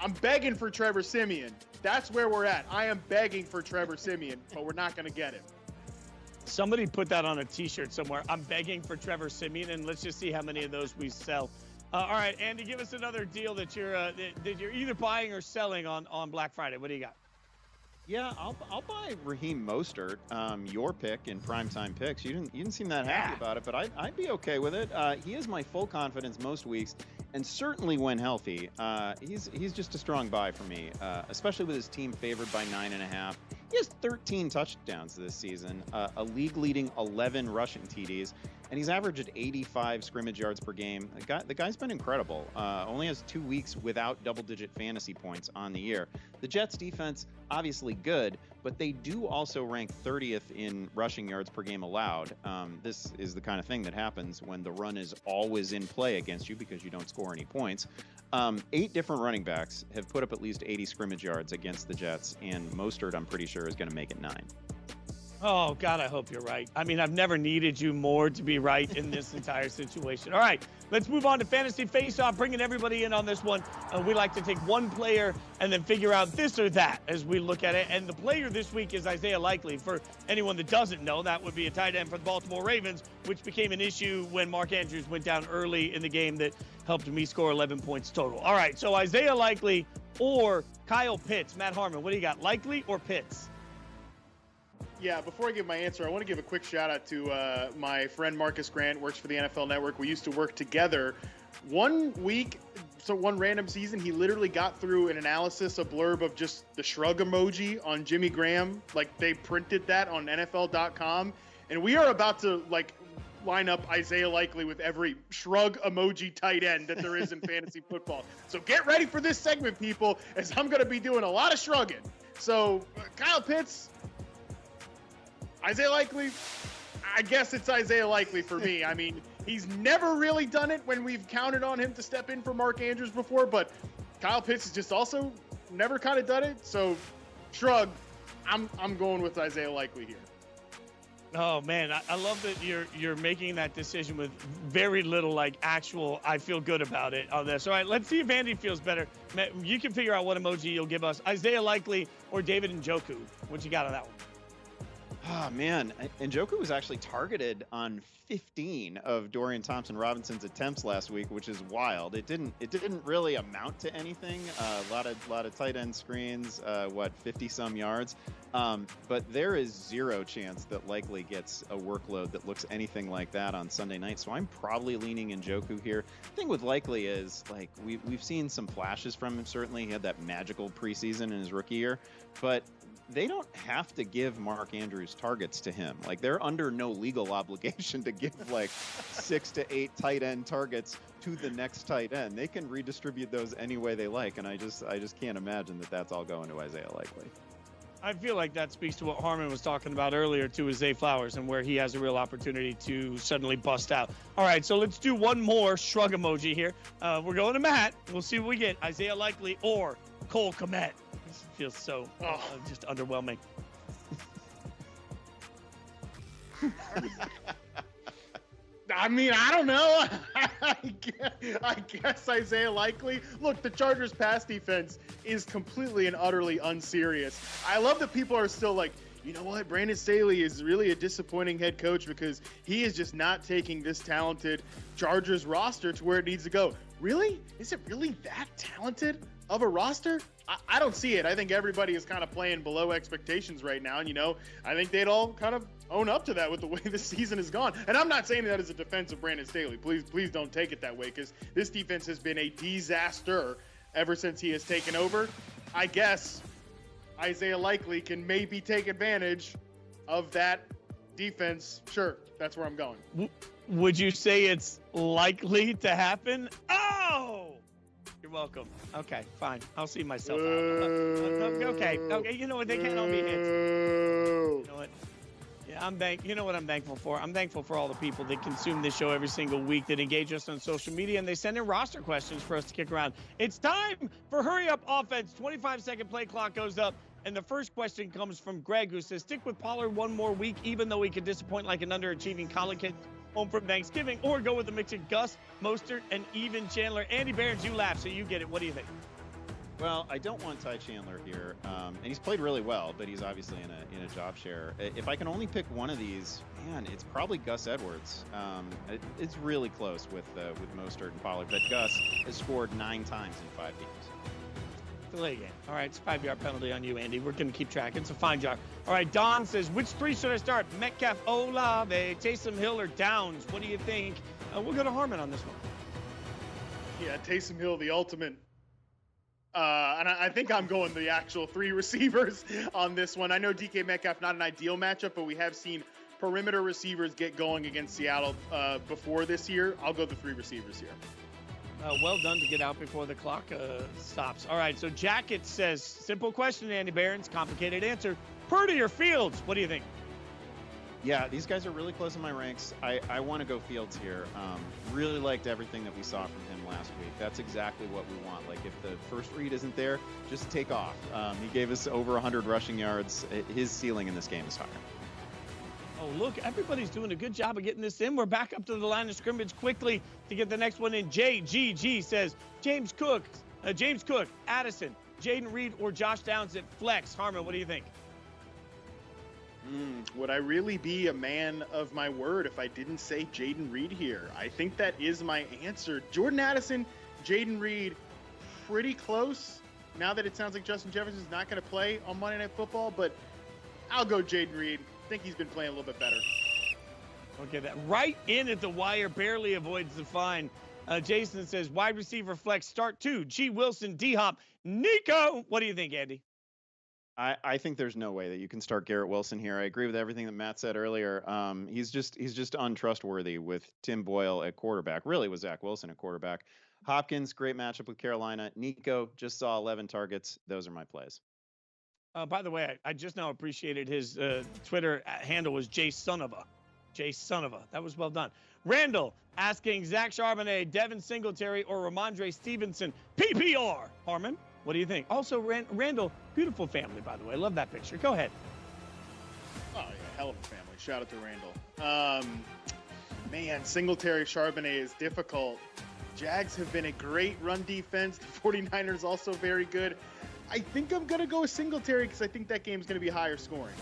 I'm begging for Trevor Siemian. That's where we're at. I am begging for Trevor Siemian, but we're not going to get him.
Somebody put that on a T-shirt somewhere. I'm begging for Trevor Siemian, and let's just see how many of those we sell. All right, Andy, give us another deal that you're either buying or selling on Black Friday. What do you got?
Yeah, I'll buy Raheem Mostert, your pick in primetime picks. You didn't seem that happy about it, but I'd be okay with it. He is my full confidence most weeks, and certainly when healthy, he's just a strong buy for me, especially with his team favored by 9.5. He has 13 touchdowns this season, a league-leading 11 rushing TDs, and he's averaged at 85 scrimmage yards per game. The guy's been incredible. Only has 2 weeks without double-digit fantasy points on the year. The Jets' defense, obviously good, but they do also rank 30th in rushing yards per game allowed. This is the kind of thing that happens when the run is always in play against you because you don't score any points. 8 different running backs have put up at least 80 scrimmage yards against the Jets, and Mostert, I'm pretty sure, is going to make it 9.
Oh, God, I hope you're right. I mean, I've never needed you more to be right in this entire situation. All right, let's move on to Fantasy Face-Off, bringing everybody in on this one. We like to take one player and then figure out this or that as we look at it. And the player this week is Isaiah Likely. For anyone that doesn't know, that would be a tight end for the Baltimore Ravens, which became an issue when Mark Andrews went down early in the game that helped me score 11 points total. All right, so Isaiah Likely or Kyle Pitts. Matt Harmon, what do you got, Likely or Pitts?
Yeah, before I give my answer, I want to give a quick shout out to my friend Marcus Grant, works for the NFL Network. We used to work together. One week, so one random season, he literally got through an analysis, a blurb of just the shrug emoji on Jimmy Graham. Like, they printed that on NFL.com. And we are about to, line up Isaiah Likely with every shrug emoji tight end that there is in fantasy football. So get ready for this segment, people, as I'm going to be doing a lot of shrugging. So, Kyle Pitts, Isaiah Likely, I guess it's Isaiah Likely for me. I mean, he's never really done it when we've counted on him to step in for Mark Andrews before, but Kyle Pitts has just also never kind of done it. So, shrug, I'm going with Isaiah Likely here.
Oh, man, I love that you're making that decision with very little, actual I feel good about it on this. All right, let's see if Andy feels better. You can figure out what emoji you'll give us. Isaiah Likely or David Njoku. What you got on that one?
Oh, man. Njoku was actually targeted on 15 of Dorian Thompson-Robinson's attempts last week, which is wild. It didn't really amount to anything. A lot of tight end screens, 50-some yards. But there is zero chance that Likely gets a workload that looks anything like that on Sunday night. So I'm probably leaning Njoku here. The thing with Likely is, we've seen some flashes from him. Certainly, he had that magical preseason in his rookie year. But they don't have to give Mark Andrews targets to him. They're under no legal obligation to give 6 to 8 tight end targets to the next tight end. They can redistribute those any way they like, and I just can't imagine that that's all going to Isaiah Likely.
I feel like that speaks to what Harmon was talking about earlier to Zay Flowers and where he has a real opportunity to suddenly bust out. All right, so let's do one more shrug emoji here. We're going to Matt. We'll see what we get. Isaiah Likely or Cole Kmet. This feels so just underwhelming.
I mean, I don't know. I guess Isaiah Likely. Look, the Chargers' pass defense is completely and utterly unserious. I love that people are still like, you know what, Brandon Staley is really a disappointing head coach because he is just not taking this talented Chargers roster to where it needs to go. Really? Is it really that talented? of a roster? I don't see it. I think everybody is kind of playing below expectations right now. And, I think they'd all kind of own up to that with the way the season has gone. And I'm not saying that as a defense of Brandon Staley. Please don't take it that way, because this defense has been a disaster ever since he has taken over. I guess Isaiah Likely can maybe take advantage of that defense. Sure, that's where I'm going.
Would you say it's likely to happen? Oh! You're welcome. Okay, fine. I'll see myself out. Okay. You know what? They can't all be hits. You know what? Yeah, you know what I'm thankful for? I'm thankful for all the people that consume this show every single week, that engage us on social media, and they send in roster questions for us to kick around. It's time for Hurry Up Offense. 25-second play clock goes up, and the first question comes from Greg, who says, stick with Pollard one more week, even though he could disappoint like an underachieving college kid home from Thanksgiving, or go with a mix of Gus, Mostert, and even Chandler. Andy Behrens, you laugh, so you get it. What do you think?
Well, I don't want Ty Chandler here, and he's played really well, but he's obviously in a job share. If I can only pick one of these, man, it's probably Gus Edwards. It's really close with Mostert and Pollard, but Gus has scored 9 times in 5 games.
Delay game. All right, it's a 5-yard penalty on you, Andy. We're going to keep track. It's a fine job. All right, Don says, which 3 should I start? Metcalf, Olave, Taysom Hill, or Downs? What do you think? We'll go to Harmon on this one.
Yeah, Taysom Hill, the ultimate. And I think I'm going the actual 3 receivers on this one. I know DK Metcalf, not an ideal matchup, but we have seen perimeter receivers get going against Seattle before this year. I'll go the 3 receivers here.
Well done to get out before the clock stops. All right, so Jacket says, simple question, Andy Behrens, complicated answer. Purdy or Fields? What do you think?
Yeah, these guys are really close in my ranks. I want to go Fields here. Really liked everything that we saw from him last week. That's exactly what we want. Like, if the first read isn't there, just take off. He gave us over 100 rushing yards. His ceiling in this game is higher.
Oh, look, everybody's doing a good job of getting this in. We're back up to the line of scrimmage quickly to get the next one in. JGG says, James Cook, Addison, Jaden Reed, or Josh Downs at flex. Harmon, what do you think?
Would I really be a man of my word if I didn't say Jaden Reed here? I think that is my answer. Jordan Addison, Jaden Reed, pretty close. Now that it sounds like Justin Jefferson's not going to play on Monday Night Football, but I'll go Jaden Reed. I think he's been playing a little bit better.
Okay, that right in at the wire, barely avoids the fine. Jason says, wide receiver flex, start 2. G. Wilson, D-Hop, Nico. What do you think, Andy?
I think there's no way that you can start Garrett Wilson here. I agree with everything that Matt said earlier. He's just untrustworthy with Tim Boyle at quarterback. Really with Zach Wilson at quarterback. Hopkins, great matchup with Carolina. Nico just saw 11 targets. Those are my plays.
By the way, I just now appreciated his Twitter handle was Jay Sonova. That was well done. Randall asking Zach Charbonnet, Devin Singletary, or Ramondre Stevenson. PPR. Harmon, what do you think? Also, Randall, beautiful family, by the way. Love that picture. Go ahead.
Oh, yeah, hell of a family. Shout out to Randall. Man, Singletary, Charbonnet is difficult. Jags have been a great run defense. The 49ers also very good. I think I'm going to go with Singletary because I think that game's going to be higher scoring.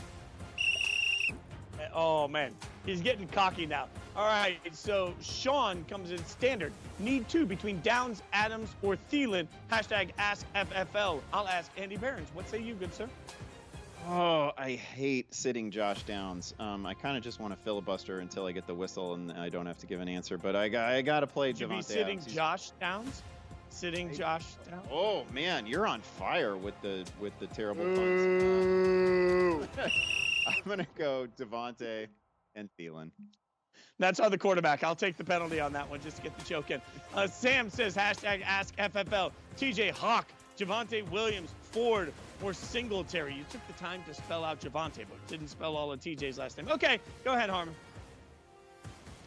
Oh, man. He's getting cocky now. All right, so Sean comes in standard. Need 2 between Downs, Adams, or Thielen. Hashtag AskFFL. I'll ask Andy Behrens. What say you, good sir?
Oh, I hate sitting Josh Downs. I kind of just want to filibuster until I get the whistle and I don't have to give an answer. But I got to play Javonte Adams.
Should be sitting Josh Downs? Josh Downs?
Oh man, you're on fire with the terrible puns. I'm gonna go Devontae and Thielen.
That's on the quarterback. I'll take the penalty on that one just to get the joke in. Sam says hashtag AskFFL. TJ Hawk, Javonte Williams, Ford, or Singletary. You took the time to spell out Javonte, but didn't spell all of TJ's last name. Okay, go ahead, Harmon.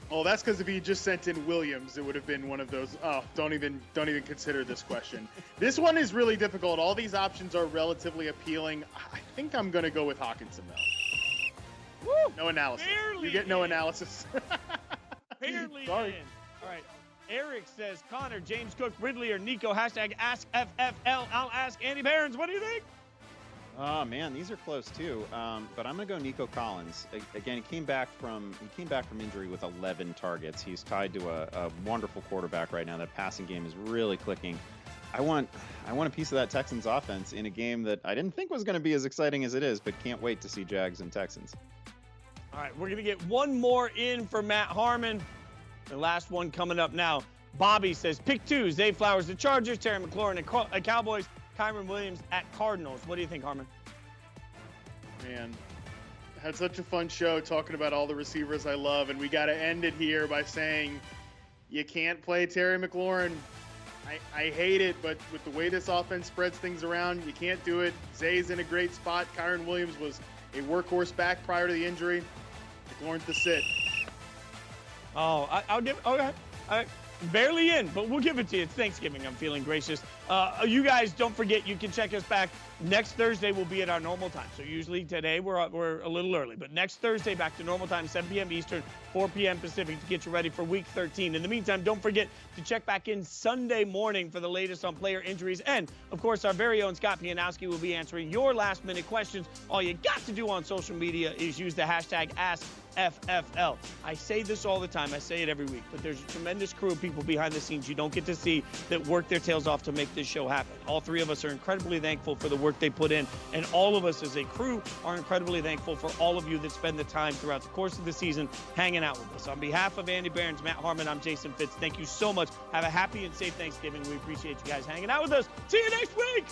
Oh, that's because if he just sent in Williams, it would have been one of those. Oh, don't even consider this question. This one is really difficult. All these options are relatively appealing. I think I'm going to go with Hawkinson, though.
Woo!
No analysis.
Barely
you get no analysis.
Barely
Sorry.
in. All right. Eric says Connor, James Cook, Ridley, or Nico. Hashtag AskFFL. I'll ask Andy Behrens. What do you think?
Oh man, these are close too. But I'm gonna go Nico Collins. Again, he came back from injury with 11 targets. He's tied to a wonderful quarterback right now. That passing game is really clicking. I want a piece of that Texans offense in a game that I didn't think was going to be as exciting as it is, but can't wait to see Jags and Texans.
All right, we're going to get one more in for Matt Harmon. The last one coming up now. Bobby says, pick 2, Zay Flowers, the Chargers, Terry McLaurin at Cowboys, Kyron Williams at Cardinals. What do you think, Harmon?
Man, had such a fun show talking about all the receivers I love, and we got to end it here by saying you can't play Terry McLaurin. I hate it, but with the way this offense spreads things around, you can't do it. Zay's in a great spot. Kyron Williams was a workhorse back prior to the injury. McLaurin's the sit.
Oh, I'll give. Okay, all right. Barely in, but we'll give it to you. It's Thanksgiving. I'm feeling gracious. You guys, don't forget, you can check us back. Next Thursday, we'll be at our normal time. So usually today, we're a little early. But next Thursday, back to normal time, 7 p.m. Eastern, 4 p.m. Pacific, to get you ready for Week 13. In the meantime, don't forget to check back in Sunday morning for the latest on player injuries. And, of course, our very own Scott Pianowski will be answering your last-minute questions. All you got to do on social media is use the hashtag AskFFL. I say this all the time. I say it every week. But there's a tremendous crew of people behind the scenes you don't get to see that work their tails off to make this show happen. All three of us are incredibly thankful for the work they put in, and all of us as a crew are incredibly thankful for all of you that spend the time throughout the course of the season hanging out with us. On behalf of Andy Behrens, Matt Harmon, I'm Jason Fitz. Thank you so much. Have a happy and safe Thanksgiving. We appreciate you guys hanging out with us. See you next week.